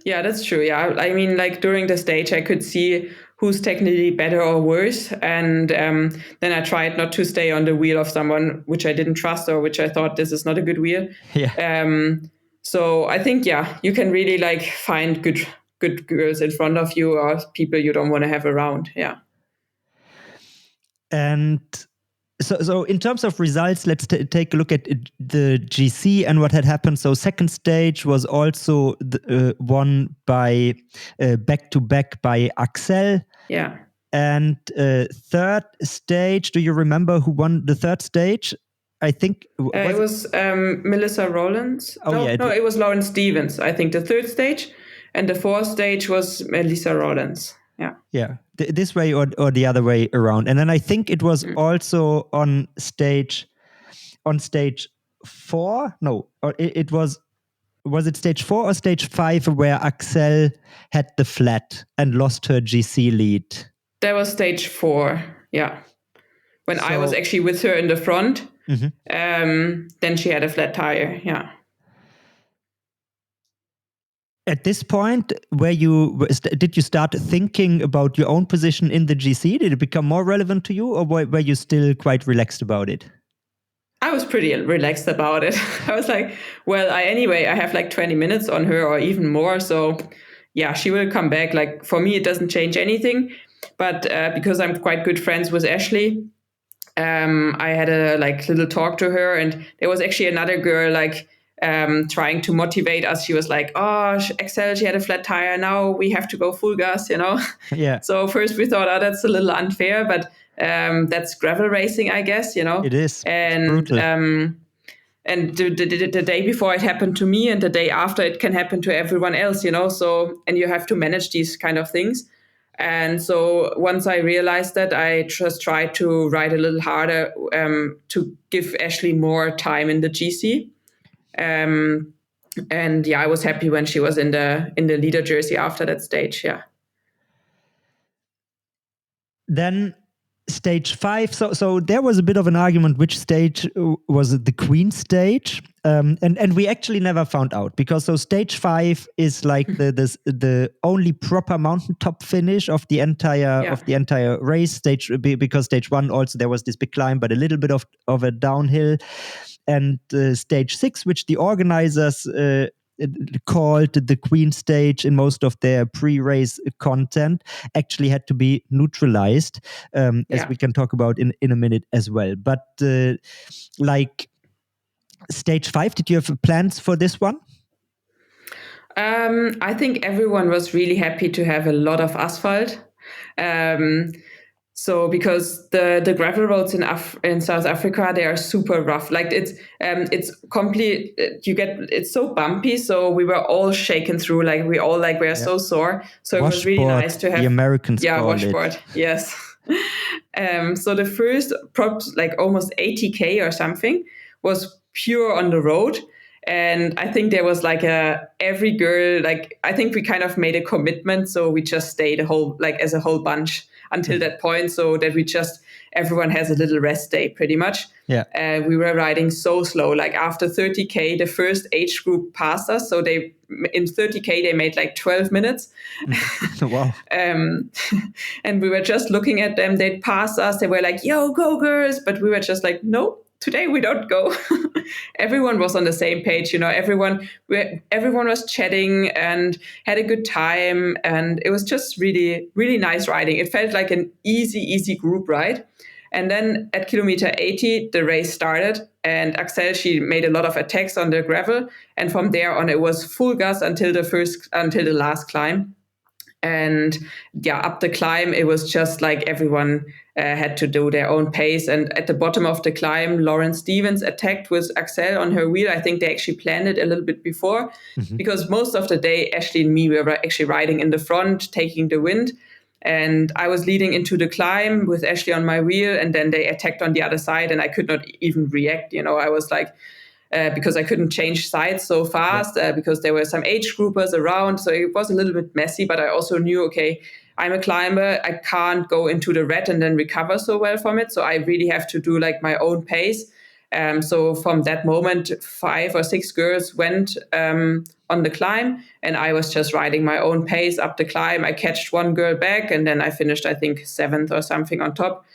[SPEAKER 2] Yeah, that's true. Yeah, I mean, like during the stage, I could see who's technically better or worse. And then I tried not to stay on the wheel of someone which I didn't trust or which I thought this is not a good wheel.
[SPEAKER 1] Yeah.
[SPEAKER 2] So I think, you can really like find good girls in front of you or people you don't want to have around. Yeah.
[SPEAKER 1] And so in terms of results, let's take a look at the GC and what had happened. So 2nd stage was also won by back-to-back by Axel.
[SPEAKER 2] Yeah.
[SPEAKER 1] And 3rd stage, do you remember who won the 3rd stage? I think
[SPEAKER 2] it was Melissa Rollins.
[SPEAKER 1] No,
[SPEAKER 2] it was Lauren Stevens. I think the 3rd stage, and the 4th stage was Melissa Rollins.
[SPEAKER 1] Yeah, this way or the other way around. And then I think it was also on stage 4. No, or it was it stage 4 or stage 5 where Axel had the flat and lost her GC lead?
[SPEAKER 2] That was stage 4. Yeah, when I was actually with her in the front. Then she had a flat tire. Yeah.
[SPEAKER 1] At this point, did you start thinking about your own position in the GC? Did it become more relevant to you, or were you still quite relaxed about it?
[SPEAKER 2] I was pretty relaxed about it. I was like, well, I have like 20 minutes on her or even more. So yeah, she will come back. Like for me, it doesn't change anything. But because I'm quite good friends with Ashley, I had a like little talk to her, and there was actually another girl like trying to motivate us. She was like, oh, Axel, she had a flat tire. Now we have to go full gas,
[SPEAKER 1] Yeah.
[SPEAKER 2] So first we thought, that's a little unfair, but that's gravel racing, I guess,
[SPEAKER 1] It is.
[SPEAKER 2] And
[SPEAKER 1] brutal.
[SPEAKER 2] And the day before it happened to me, and the day after it can happen to everyone else, So, and you have to manage these kind of things. And so once I realized that, I just tried to ride a little harder to give Ashley more time in the GC. And I was happy when she was in the leader jersey after that stage. Yeah.
[SPEAKER 1] Then stage 5. So there was a bit of an argument which stage was the Queen stage. And we actually never found out, because so stage 5 is like the only proper mountaintop finish of the entire race stage, because stage 1 also there was this big climb but a little bit of a downhill, and stage 6, which the organizers called the Queen stage in most of their pre-race content, actually had to be neutralized, as we can talk about in a minute as well. But like stage 5, did you have plans for this one?
[SPEAKER 2] I think everyone was really happy to have a lot of asphalt. So because the gravel roads in South Africa, they are super rough. Like it's complete. It's so bumpy. So we were all shaken through. Like we were so sore. So it was really nice to have
[SPEAKER 1] the Americans
[SPEAKER 2] washboard. Yes. So the first like almost 80K or something was pure on the road. And I think there was like every girl, like I think we kind of made a commitment. So we just stayed as a whole bunch until that point, so that everyone has a little rest day pretty much.
[SPEAKER 1] Yeah.
[SPEAKER 2] We were riding so slow. Like after 30K, the first age group passed us. So in 30K, they made like 12 minutes.
[SPEAKER 1] Wow.
[SPEAKER 2] And we were just looking at them. They'd pass us. They were like, yo, go girls. But we were just like, no, today we don't go. Everyone was on the same page, everyone was chatting and had a good time. And it was just really, really nice riding. It felt like an easy group ride. And then at kilometer 80, the race started. And Axel, she made a lot of attacks on the gravel. And from there on, it was full gas until the last climb. And up the climb, it was just like everyone had to do their own pace. And at the bottom of the climb, Lauren Stevens attacked with Axel on her wheel. I think they actually planned it a little bit before, because most of the day, Ashley and me were actually riding in the front, taking the wind. And I was leading into the climb with Ashley on my wheel. And then they attacked on the other side, and I could not even react. I was like, because I couldn't change sides so fast, because there were some age groupers around. So it was a little bit messy, but I also knew, okay, I'm a climber. I can't go into the red and then recover so well from it. So I really have to do like my own pace. So from that moment, 5 or 6 girls went on the climb, and I was just riding my own pace up the climb. I catched one girl back, and then I finished, I think, 7th or something on top.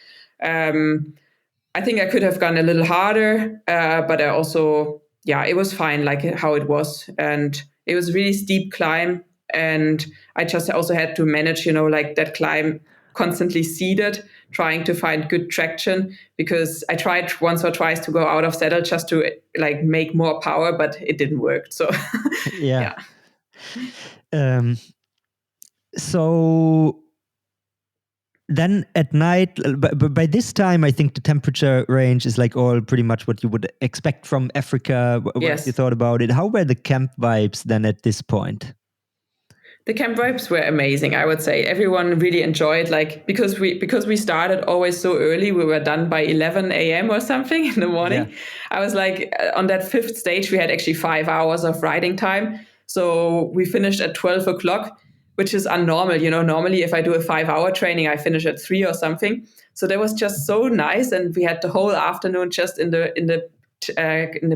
[SPEAKER 2] I think I could have gone a little harder, but I also, it was fine like how it was. And it was a really steep climb. And I just also had to manage, like that climb constantly seeded, trying to find good traction, because I tried once or twice to go out of saddle just to like make more power, but it didn't work. So
[SPEAKER 1] yeah. So then at night, by this time, I think the temperature range is like all pretty much what you would expect from Africa.
[SPEAKER 2] Yes.
[SPEAKER 1] What you thought about it? How were the camp vibes then at this point?
[SPEAKER 2] The camp vibes were amazing, I would say. Everyone really enjoyed, like, because we started always so early, we were done by 11 a.m. or something in the morning. Yeah. I was like, on that 5th stage, we had actually 5 hours of riding time. So we finished at 12 o'clock, which is unnormal. Normally if I do a 5-hour training, I finish at 3 or something. So that was just so nice. And we had the whole afternoon just in the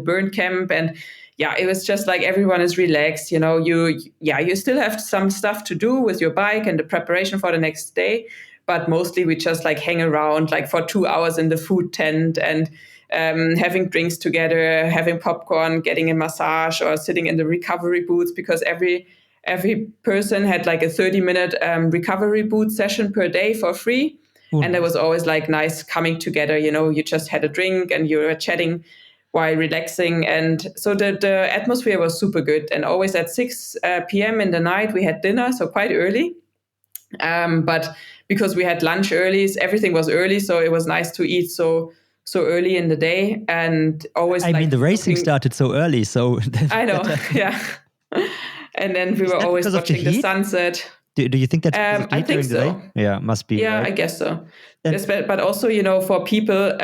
[SPEAKER 2] burn camp. And it was just like everyone is relaxed. You still have some stuff to do with your bike and the preparation for the next day, but mostly we just like hang around like for 2 hours in the food tent and having drinks together, having popcorn, getting a massage, or sitting in the recovery booths, because every person had like a 30-minute recovery booth session per day for free. Ooh. And it was always like nice coming together. You just had a drink and you were chatting while relaxing. And so the atmosphere was super good. And always at 6 p.m. in the night, we had dinner, so quite early. But because we had lunch early, everything was early. So it was nice to eat so early in the day. And always
[SPEAKER 1] I mean, the racing started so early. So
[SPEAKER 2] I know, yeah. And then we were always watching the sunset.
[SPEAKER 1] Do you think that's because of the heat during the day? Yeah, must be.
[SPEAKER 2] Yeah, right? I guess so. But also, for people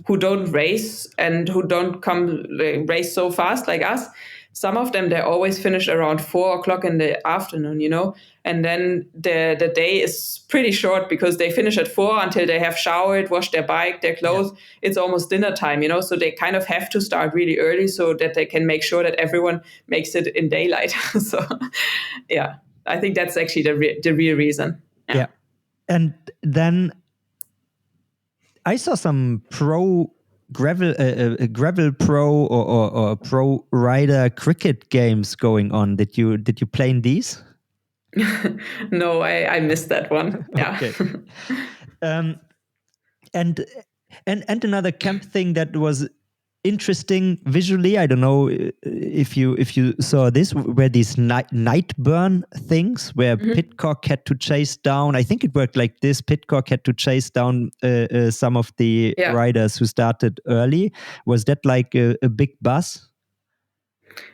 [SPEAKER 2] who don't race and who don't come race so fast like us, some of them, they always finish around 4 o'clock in the afternoon, and then the day is pretty short because they finish at 4 until they have showered, washed their bike, their clothes. Yeah. It's almost dinner time, so they kind of have to start really early so that they can make sure that everyone makes it in daylight. So yeah, I think that's actually the real reason.
[SPEAKER 1] Yeah. And then I saw some pro gravel pro or pro rider cricket games going on. Did you play in these?
[SPEAKER 2] No, I missed that one. Yeah.
[SPEAKER 1] Okay. And another camp thing that was interesting visually, I don't know if you saw this, were these night burn things where Pidcock had to chase down, I think it worked like this, Pidcock had to chase down some of the riders who started early. Was that like a big buzz?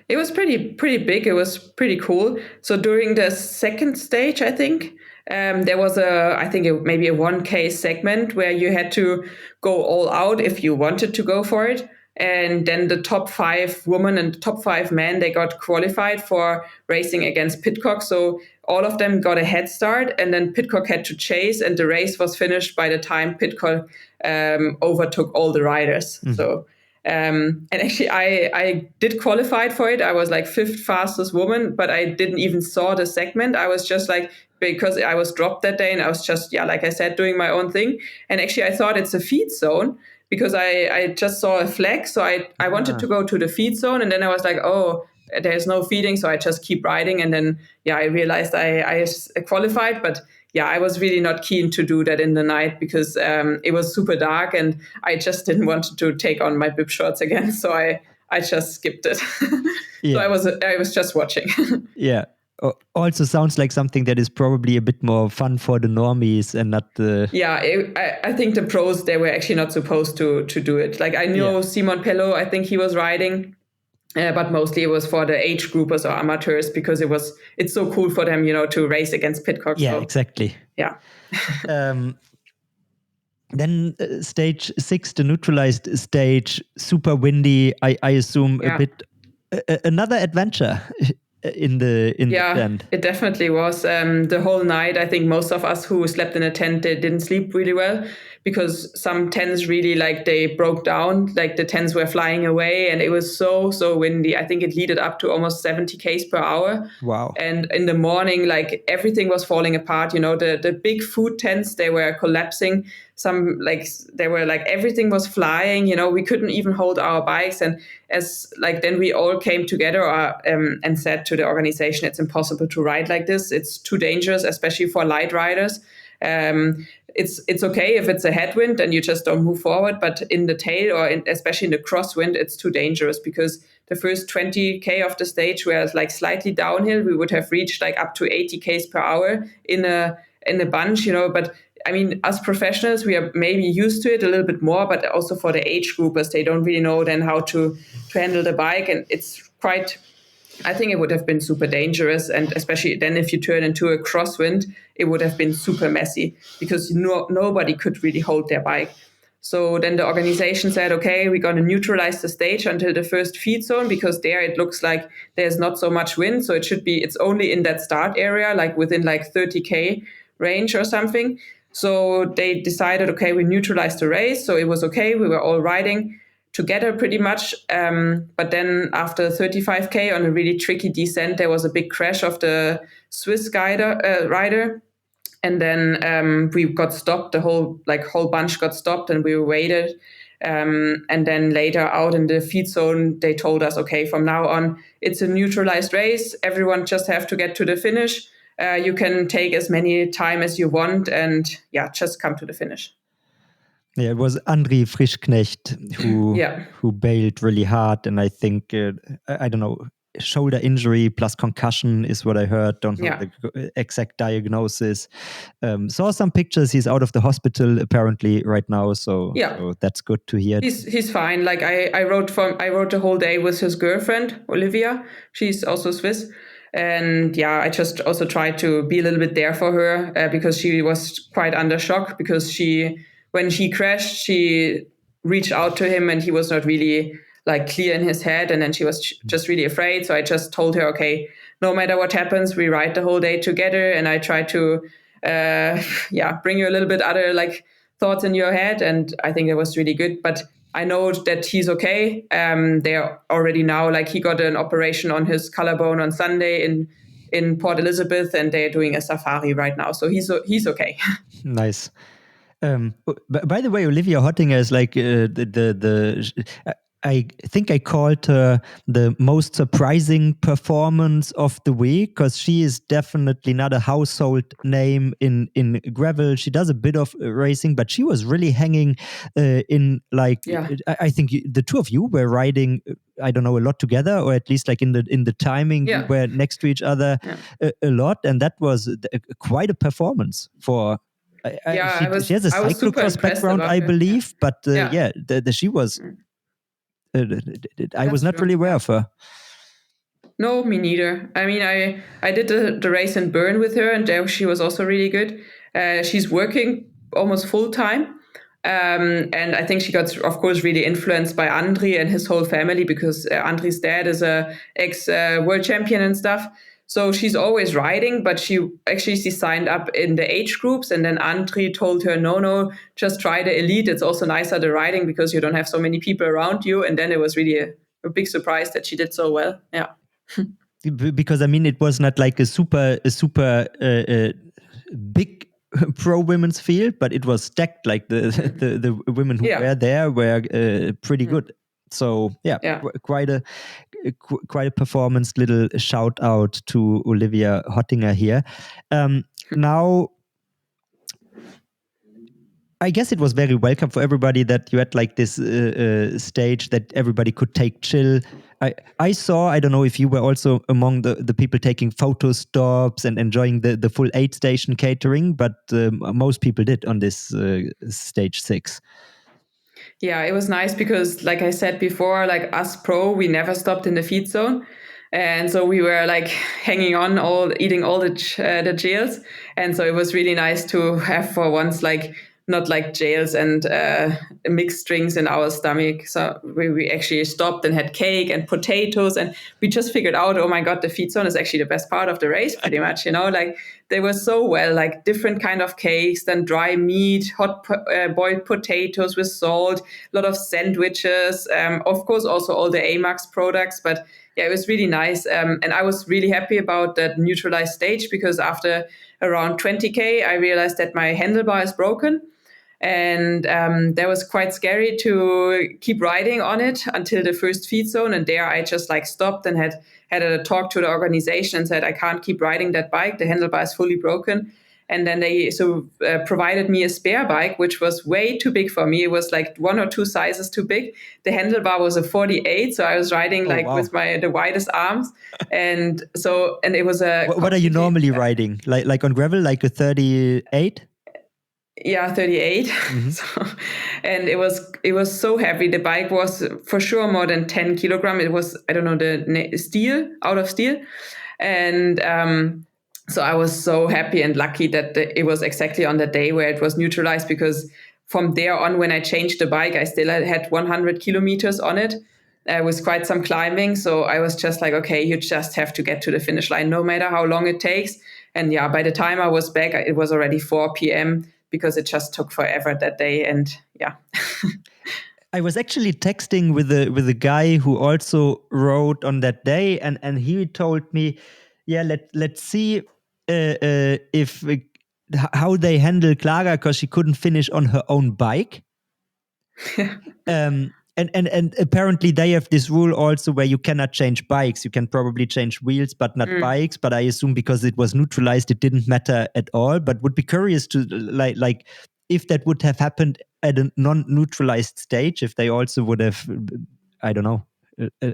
[SPEAKER 2] It was pretty big. It was pretty cool. So during the second stage, I think, there was maybe a 1K segment where you had to go all out if you wanted to go for it. And then the top 5 women and the top 5 men, they got qualified for racing against Pidcock. So all of them got a head start, and then Pidcock had to chase, and the race was finished by the time Pidcock overtook all the riders. Mm-hmm. So and actually I did qualify for it. I was like 5th fastest woman, but I didn't even saw the segment. I was just like, because I was dropped that day and I was just, like I said, doing my own thing. And actually I thought it's a feed zone because I just saw a flag. So I wanted to go to the feed zone, and then I was like, oh, there's no feeding. So I just keep riding. And then, I realized I qualified, but I was really not keen to do that in the night because it was super dark and I just didn't want to take on my bib shorts again. So I just skipped it. So I was just watching.
[SPEAKER 1] Yeah. Also sounds like something that is probably a bit more fun for the normies and not the...
[SPEAKER 2] Yeah, I think the pros, they were actually not supposed to do it. Like I know Simon Pello, I think he was riding. But mostly it was for the age groupers or amateurs because it's so cool for them, to race against Pidcock.
[SPEAKER 1] Yeah, so, exactly.
[SPEAKER 2] Yeah.
[SPEAKER 1] Then stage 6, the neutralized stage, super windy. I assume a bit another adventure in the tent.
[SPEAKER 2] It definitely was. The whole night, I think most of us who slept in a tent, they didn't sleep really well because some tents really they broke down, like the tents were flying away and it was so windy. I think it leaded up to almost 70 k's per hour.
[SPEAKER 1] Wow.
[SPEAKER 2] And in the morning, everything was falling apart. The big food tents, they were collapsing. Some everything was flying, we couldn't even hold our bikes. And as then we all came together and said to the organization, it's impossible to ride like this. It's too dangerous, especially for light riders. It's okay if it's a headwind and you just don't move forward, but in the tail or especially in the crosswind, it's too dangerous because the first 20k of the stage were slightly downhill. We would have reached up to 80 k's per hour in a bunch, but I mean, as professionals, we are maybe used to it a little bit more, but also for the age groupers, they don't really know then how to handle the bike. And it's quite, I think it would have been super dangerous. And especially then if you turn into a crosswind, it would have been super messy because nobody could really hold their bike. So then the organization said, okay, we're going to neutralize the stage until the first feed zone because there it looks like there's not so much wind. So it's only in that start area, within 30k range or something. So they decided, okay, we neutralized the race. So it was okay. We were all riding together pretty much. But then after 35k on a really tricky descent, there was a big crash of the Swiss rider. And then we got stopped. The whole bunch got stopped and we waited. And then later out in the feed zone, they told us, okay, from now on, it's a neutralized race. Everyone just have to get to the finish. You can take as many time as you want and just come to the finish.
[SPEAKER 1] Yeah, it was André Frischknecht who bailed really hard. And I think, I don't know, shoulder injury plus concussion is what I heard. Don't know the exact diagnosis. Saw some pictures. He's out of the hospital apparently right now. So that's good to hear.
[SPEAKER 2] He's fine. I wrote the whole day with his girlfriend, Olivia. She's also Swiss. And I just also tried to be a little bit there for her because she was quite under shock because when she crashed, she reached out to him and he was not really like clear in his head. And then she was just really afraid. So I just told her, okay, no matter what happens, we ride the whole day together. And I try to, bring you a little bit other like thoughts in your head. And I think it was really good. But I know that he's okay. They're already now, like he got an operation on his collarbone on Sunday in Port Elizabeth, and they're doing a safari right now. So he's okay.
[SPEAKER 1] Nice. By the way, Olivia Hottinger is like I think I called her the most surprising performance of the week, because she is definitely not a household name in gravel. She does a bit of racing, but she was really hanging in like I think the two of you were riding. I don't know, a lot together, or at least like in the timing you were next to each other a lot, and that was quite a performance for. She has a cyclocross background, I believe, but she was. I was not really aware of her.
[SPEAKER 2] No, me neither. I mean, I did the race in Bern with her, and there she was also really good. She's working almost full time. And I think she got, of course, really influenced by Andri and his whole family, because Andri's dad is a ex-world champion and stuff. So she's always riding, but she signed up in the age groups, and then Andri told her, no, just try the elite. It's also nicer the riding because you don't have so many people around you. And then it was really a big surprise that she did so well. Yeah.
[SPEAKER 1] Because I mean, it was not like a super big pro women's field, but it was stacked. Like the women who were there were pretty good. So quite a performance. Little shout out to Olivia Hottinger here. Now, I guess it was very welcome for everybody that you had like this stage that everybody could take chill. I saw, I don't know if you were also among the people taking photo stops and enjoying the full 8-station catering, but most people did on this stage 6.
[SPEAKER 2] Yeah, it was nice because, like I said before, like us pro, we never stopped in the feed zone. And so we were like hanging on, eating all the gels. And so it was really nice to have for once, like not like gels and mixed drinks in our stomach. So we actually stopped and had cake and potatoes. And we just figured out, oh my God, the feed zone is actually the best part of the race, pretty much, like they were so well, like different kind of cakes, then dry meat, hot boiled potatoes with salt, a lot of sandwiches, of course, also all the Amax products. But yeah, it was really nice. And I was really happy about that neutralized stage, because after around 20K, I realized that my handlebar is broken. And that was quite scary to keep riding on it until the first feed zone. And there I just like stopped and had a talk to the organization and said, I can't keep riding that bike. The handlebar is fully broken. And then they provided me a spare bike, which was way too big for me. It was like 1 or 2 sizes too big. The handlebar was a 48, so I was riding with the widest arms. And it was a.
[SPEAKER 1] What are you normally riding? Like on gravel, like a 38?
[SPEAKER 2] Yeah, 38.
[SPEAKER 1] Mm-hmm.
[SPEAKER 2] And it was so heavy. The bike was for sure more than 10 kilograms. It was, I don't know, out of steel. And so I was so happy and lucky that it was exactly on the day where it was neutralized, because from there on, when I changed the bike, I still had 100 kilometers on it. With quite some climbing. So I was just like, okay, you just have to get to the finish line, no matter how long it takes. And yeah, by the time I was back, it was already 4 p.m. because it just took forever that day. And yeah.
[SPEAKER 1] I was actually texting with a guy who also rode on that day, and he told me, yeah, let's see if how they handle Clara, because she couldn't finish on her own bike. And apparently they have this rule also where you cannot change bikes. You can probably change wheels, but not bikes. But I assume because it was neutralized, it didn't matter at all. But would be curious to like if that would have happened at a non-neutralized stage, if they also would have, I don't know,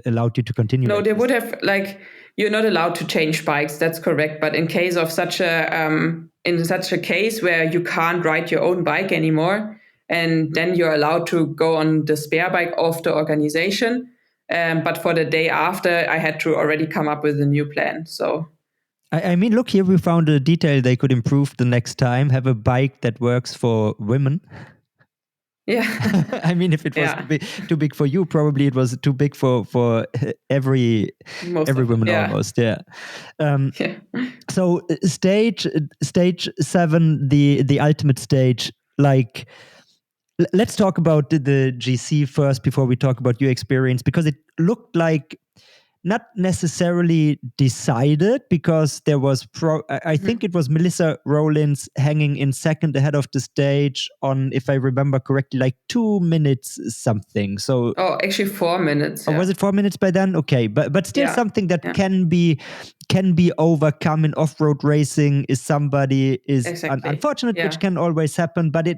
[SPEAKER 1] allowed you to continue.
[SPEAKER 2] No, they would have, like, you're not allowed to change bikes. That's correct. But in case of such a case where you can't ride your own bike anymore, and then you're allowed to go on the spare bike of the organization. But for the day after, I had to already come up with a new plan. So,
[SPEAKER 1] I mean, look, here we found a detail they could improve the next time. Have a bike that works for women.
[SPEAKER 2] Yeah.
[SPEAKER 1] I mean, if it was
[SPEAKER 2] Yeah.
[SPEAKER 1] too big for you, probably it was too big for every
[SPEAKER 2] Most of them.
[SPEAKER 1] woman
[SPEAKER 2] Yeah.
[SPEAKER 1] almost. Yeah. Um,
[SPEAKER 2] Yeah.
[SPEAKER 1] so stage 7, the ultimate stage. Like, let's talk about the GC first before we talk about your experience, because it looked like not necessarily decided, because there was I think it was Melissa Rollins hanging in second ahead of the stage on, if I remember correctly, like 2 minutes something. So
[SPEAKER 2] Oh, actually 4 minutes.
[SPEAKER 1] was it 4 minutes by then? Okay, but still
[SPEAKER 2] Yeah.
[SPEAKER 1] something that
[SPEAKER 2] Yeah.
[SPEAKER 1] can be overcome in off-road racing. Is somebody is
[SPEAKER 2] Exactly.
[SPEAKER 1] unfortunate,
[SPEAKER 2] Yeah.
[SPEAKER 1] which can always happen. But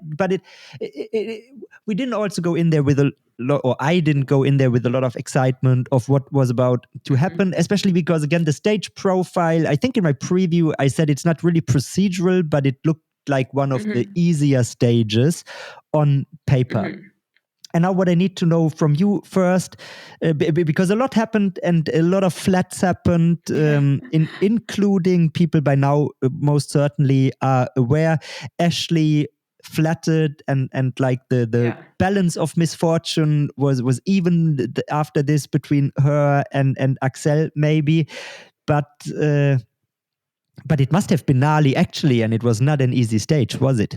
[SPEAKER 1] we didn't also go in there with a lot, or I didn't go in there with a lot of excitement of what was about to happen, especially because, again, the stage profile, I think in my preview I said it's not really procedural, but it looked like one of the easier stages on paper. And now what I need to know from you first, because a lot happened and a lot of flats happened, including people by now most certainly are aware. Ashley flattered, and like the balance of misfortune was even after this between her and Axel maybe. But it must have been gnarly actually, and it was not an easy stage, was it?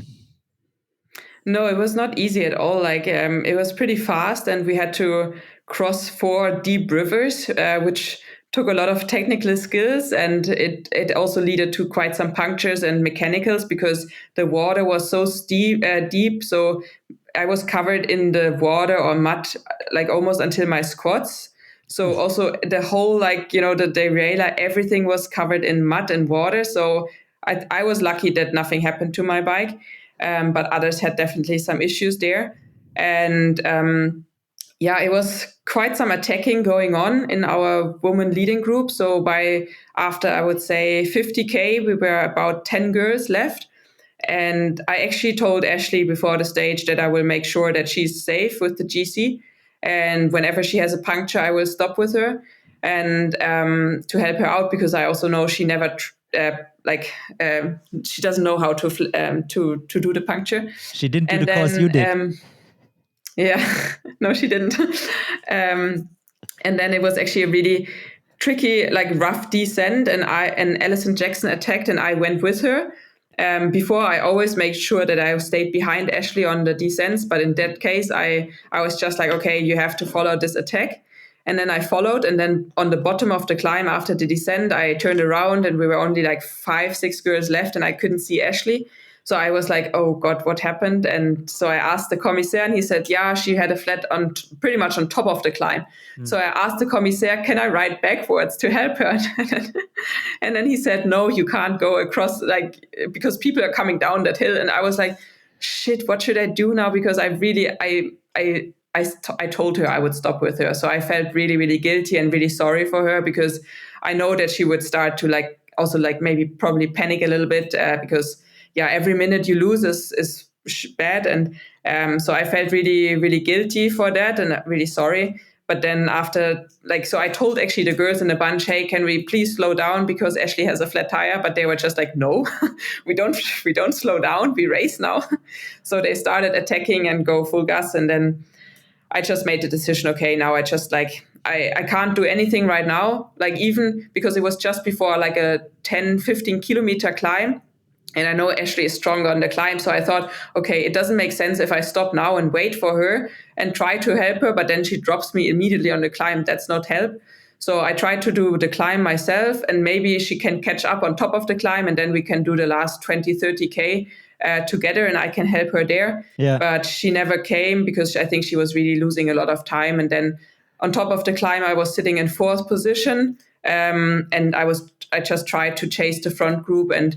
[SPEAKER 2] No, it was not easy at all. Like it was pretty fast, and we had to cross 4 deep rivers, which took a lot of technical skills, and it also led to quite some punctures and mechanicals because the water was so deep. So I was covered in the water or mud, like almost until my squats. So also the whole, like, the derailleur, everything was covered in mud and water. So I was lucky that nothing happened to my bike. But others had definitely some issues there. And it was quite some attacking going on in our woman leading group. So after, I would say, 50K, we were about 10 girls left. And I actually told Ashley before the stage that I will make sure that she's safe with the GC. And whenever she has a puncture, I will stop with her and to help her out, because I also know she never she doesn't know how to do the puncture.
[SPEAKER 1] She didn't do
[SPEAKER 2] And
[SPEAKER 1] the course you did.
[SPEAKER 2] Yeah, no, she didn't. And then it was actually a really tricky, like, rough descent, and Alison Jackson attacked, and I went with her. Before, I always make sure that I stayed behind Ashley on the descents, but in that case, I was just like, okay, you have to follow this attack. And then I followed, and then on the bottom of the climb after the descent, I turned around, and we were only like 5-6 girls left, and I couldn't see Ashley. So I was like, oh God, what happened? And so I asked the commissaire, and he said, yeah, she had a flat pretty much on top of the climb. So I asked the commissaire, can I ride backwards to help her? And then he said, no, you can't go across, like, because people are coming down that hill. And I was like, shit, what should I do now? Because I told her I would stop with her. So I felt really, really guilty and really sorry for her, because I know that she would start to also maybe probably panic a little bit, because every minute you lose is bad. And so I felt really, really guilty for that and really sorry. But then after, so I told actually the girls in the bunch, hey, can we please slow down because Ashley has a flat tire? But they were just like, no, we don't slow down. We race now. So they started attacking and go full gas. And then I just made the decision, okay, now I just I can't do anything right now. Even because it was just before a 10, 15 kilometer climb. And I know Ashley is stronger on the climb. So I thought, okay, it doesn't make sense if I stop now and wait for her and try to help her, but then she drops me immediately on the climb. That's not help. So I tried to do the climb myself, and maybe she can catch up on top of the climb, and then we can do the last 20, 30K together, and I can help her there.
[SPEAKER 1] Yeah.
[SPEAKER 2] But she never came because I think she was really losing a lot of time. And then on top of the climb, I was sitting in 4th position, and I just tried to chase the front group, and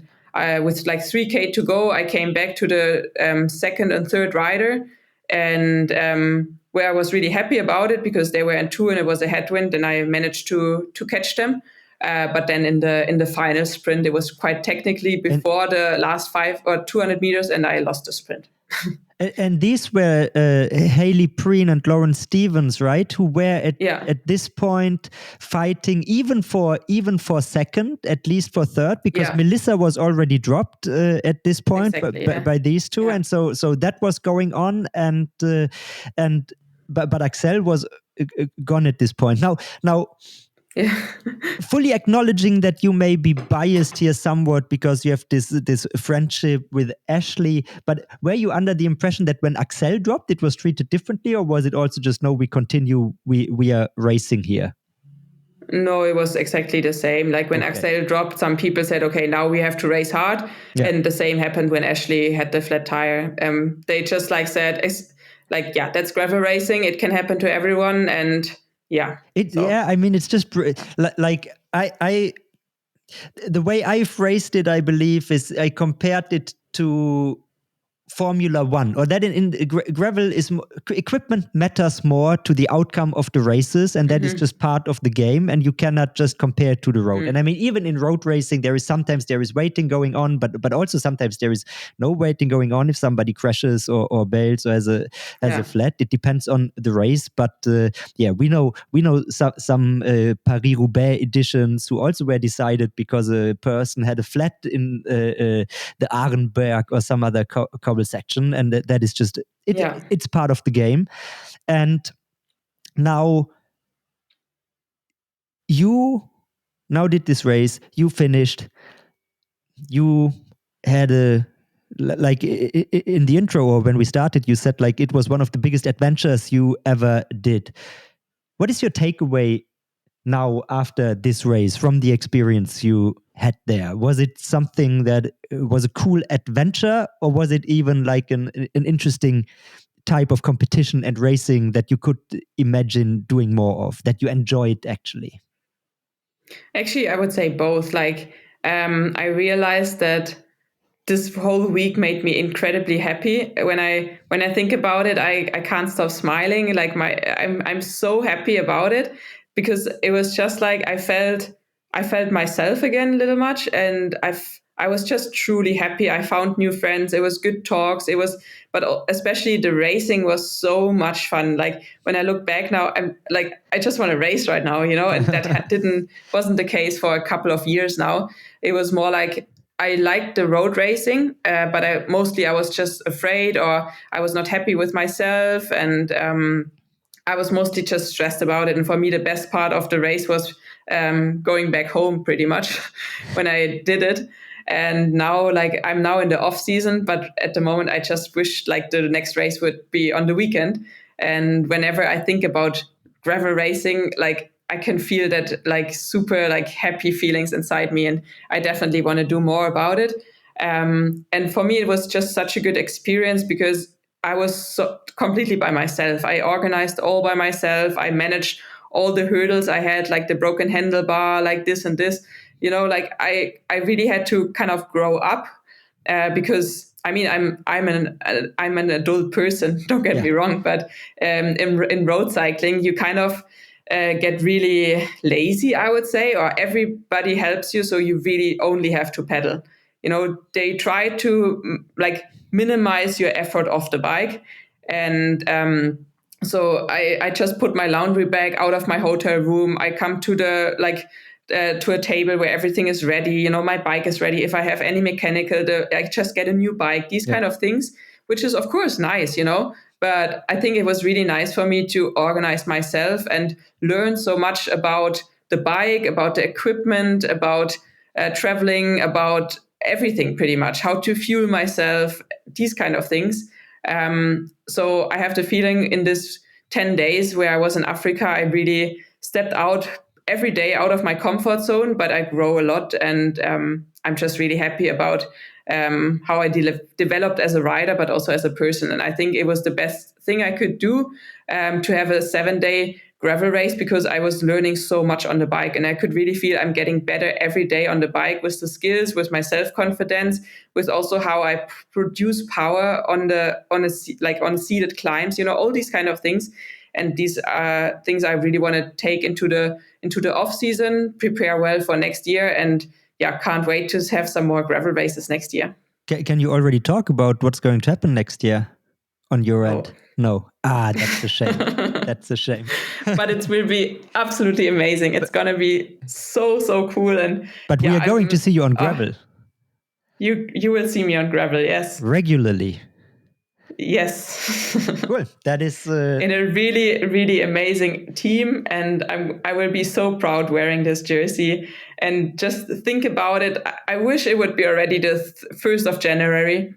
[SPEAKER 2] with 3K to go, I came back to the 2nd and 3rd rider, and where I was really happy about it because they were in 2 and it was a headwind, and I managed to catch them. But then in the final sprint, it was quite technically before the last 5 or 200 meters, and I lost the sprint.
[SPEAKER 1] And these were Haley Preen and Lauren Stevens, right? Who were at this point fighting even for second, at least for third, because Melissa was already dropped at this point by these two, and so that was going on, but Axel was gone at this point. Now. Fully acknowledging that you may be biased here somewhat because you have this friendship with Ashley, but were you under the impression that when Axel dropped, it was treated differently, or was it also just, no, we continue, we are racing here?
[SPEAKER 2] No, it was exactly the same. Like when Axel dropped, some people said, okay, now we have to race hard. Yeah. And the same happened when Ashley had the flat tire. They just said, that's gravel racing. It can happen to everyone. And I mean, it's just like I the way I phrased it, I believe, is I compared it to Formula One, or that in gravel is equipment matters more to the outcome of the races, and that is just part of the game, and you cannot just compare it to the road. And I mean, even in road racing, sometimes there is waiting going on, but also sometimes there is no waiting going on if somebody crashes or bails or has a flat. It depends on the race, but we know some Paris-Roubaix editions who also were decided because a person had a flat in the Arenberg or some other cobble section, and that is just it's part of the game. And now you did this race, you finished, you had in the intro, or when we started, you said it was one of the biggest adventures you ever did. What is your takeaway now after this race from the experience you had there? Was it something that was a cool adventure, or was it even an interesting type of competition and racing that you could imagine doing more of, that you enjoyed actually? Actually, I would say both. I realized that this whole week made me incredibly happy. When I think about it, I can't stop smiling. I'm so happy about it, because it was just I felt myself again a little much, and I was just truly happy. I found new friends. It was good talks. But especially the racing was so much fun. When I look back now, I'm I just want to race right now, and that wasn't the case for a couple of years now. It was more I liked the road racing, but I was just afraid, or I was not happy with myself, and I was mostly just stressed about it. And for me, the best part of the race was going back home pretty much when I did it. And now, I'm now in the off season, but at the moment, I just wish the next race would be on the weekend. And whenever I think about gravel racing, I can feel that super happy feelings inside me, and I definitely want to do more about it. And for me, it was just such a good experience because I was so completely by myself. I organized all by myself. I managed all the hurdles I had, the broken handlebar, this and this. I really had to kind of grow up because I mean I'm an adult person. Don't get me wrong, but in road cycling you kind of get really lazy, I would say, or everybody helps you, so you really only have to pedal. They try to minimize your effort off the bike, and so I just put my laundry bag out of my hotel room. I come to the to a table where everything is ready. My bike is ready. If I have any mechanical, I just get a new bike. These kind of things, which is of course nice, But I think it was really nice for me to organize myself and learn so much about the bike, about the equipment, about traveling, about everything pretty much, how to fuel myself, these kind of things. So I have the feeling in this 10 days where I was in Africa, I really stepped out every day out of my comfort zone, but I grow a lot, and I'm just really happy about how I developed as a rider, but also as a person. And I think it was the best thing I could do to have a 7-day gravel race, because I was learning so much on the bike, and I could really feel I'm getting better every day on the bike with the skills, with my self-confidence, with also how I produce power on seated climbs, all these kind of things. And these are things I really want to take into the off season, prepare well for next year, and can't wait to have some more gravel races next year.
[SPEAKER 1] Can you already talk about what's going to happen next year? on your
[SPEAKER 2] Oh.
[SPEAKER 1] end? No. That's a shame. That's a shame.
[SPEAKER 2] But it will be absolutely amazing. It's going to be so cool.
[SPEAKER 1] But we are going to see you on gravel.
[SPEAKER 2] You will see me on gravel, yes.
[SPEAKER 1] Regularly.
[SPEAKER 2] Yes.
[SPEAKER 1] Cool. That is
[SPEAKER 2] in a really amazing team, and I will be so proud wearing this jersey. And just think about it. I wish it would be already the 1st of January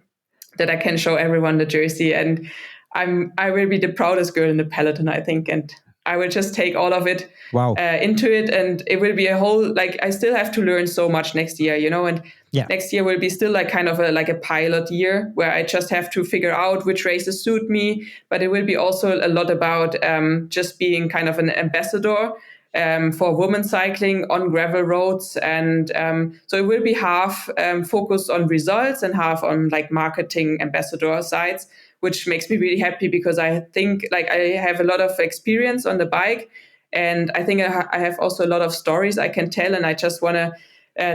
[SPEAKER 2] that I can show everyone the jersey, and I will be the proudest girl in the peloton, I think, and I will just take all of it into it, and it will be a whole, like, I still have to learn so much next year, and next year will be still like kind of a pilot year where I just have to figure out which races suit me, but it will be also a lot about just being kind of an ambassador for women's cycling on gravel roads. And so it will be half focused on results and half on like marketing ambassador sides, which makes me really happy because I think like I have a lot of experience on the bike, and I think I have also a lot of stories I can tell, and I just want to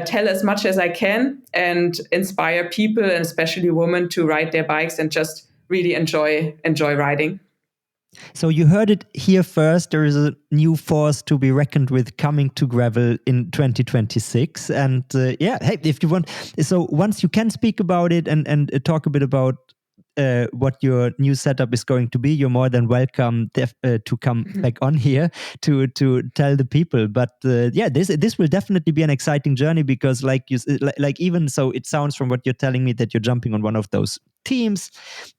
[SPEAKER 2] tell as much as I can and inspire people, and especially women, to ride their bikes and just really enjoy riding.
[SPEAKER 1] So you heard it here first. There is a new force to be reckoned with coming to gravel in 2026. And hey, if you want, so once you can speak about it and talk a bit about what your new setup is going to be, you're more than welcome to come back on here to tell the people. But this will definitely be an exciting journey because, even so, it sounds from what you're telling me that you're jumping on one of those teams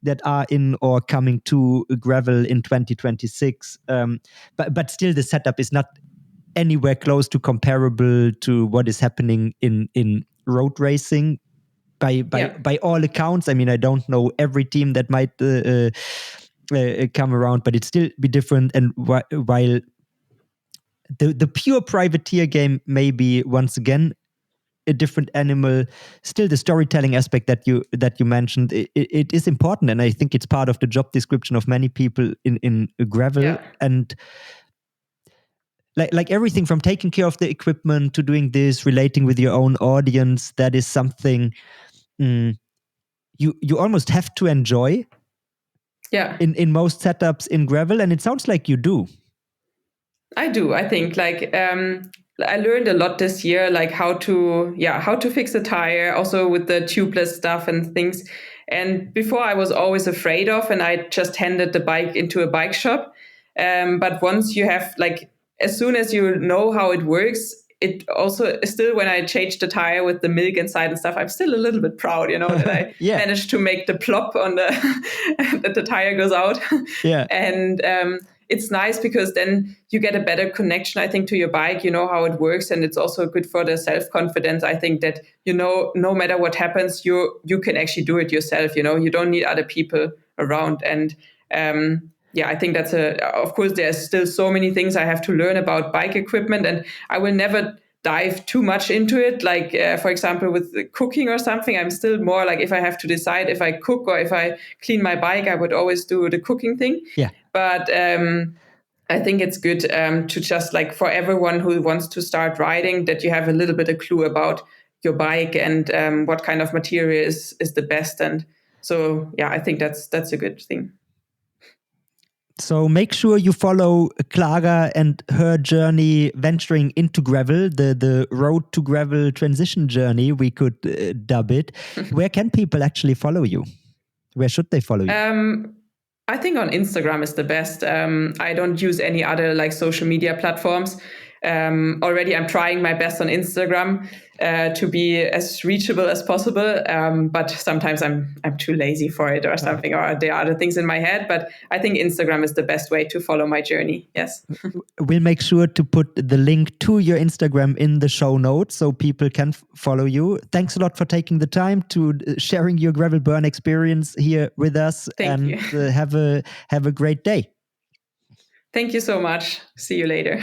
[SPEAKER 1] that are in or coming to gravel in 2026. But still, the setup is not anywhere close to comparable to what is happening in road racing. By all accounts, I mean, I don't know every team that might come around, but it'd still be different. And while the pure privateer game may be once again a different animal, still the storytelling aspect that you mentioned, it is important, and I think it's part of the job description of many people in gravel. And like everything from taking care of the equipment to doing this, relating with your own audience, that is something you almost have to enjoy in most setups in gravel, and it sounds like you do.
[SPEAKER 2] I do. I think I learned a lot this year, like how to fix a tire, also with the tubeless stuff and things. And before I was always afraid of, and I just handed the bike into a bike shop. But once you have, like, as soon as you know how it works, it also still, when I changed the tire with the milk inside and stuff, I'm still a little bit proud, that I managed to make the plop on that the tire goes out. And it's nice because then you get a better connection, I think, to your bike. You know how it works, and it's also good for the self-confidence. I think that, no matter what happens, you can actually do it yourself. You don't need other people around. And I think that's of course, there's still so many things I have to learn about bike equipment, and I will never dive too much into it. Like, for example, with cooking or something, I'm still more like, if I have to decide if I cook or if I clean my bike, I would always do the cooking thing. But I think it's good to just, like, for everyone who wants to start riding, that you have a little bit of clue about your bike and what kind of material is the best. And so, I think that's a good thing.
[SPEAKER 1] So make sure you follow Clara and her journey venturing into gravel, the road to gravel transition journey, we could dub it. Where can people actually follow you? Where should they follow you?
[SPEAKER 2] I think on Instagram is the best. I don't use any other like social media platforms. Already I'm trying my best on Instagram to be as reachable as possible. But sometimes I'm too lazy for it or something, or there are other things in my head. But I think Instagram is the best way to follow my journey. Yes.
[SPEAKER 1] We'll make sure to put the link to your Instagram in the show notes so people can follow you. Thanks a lot for taking the time to sharing your gravel burn experience here with us.
[SPEAKER 2] Thank you.
[SPEAKER 1] Have a great day.
[SPEAKER 2] Thank you so much. See you later.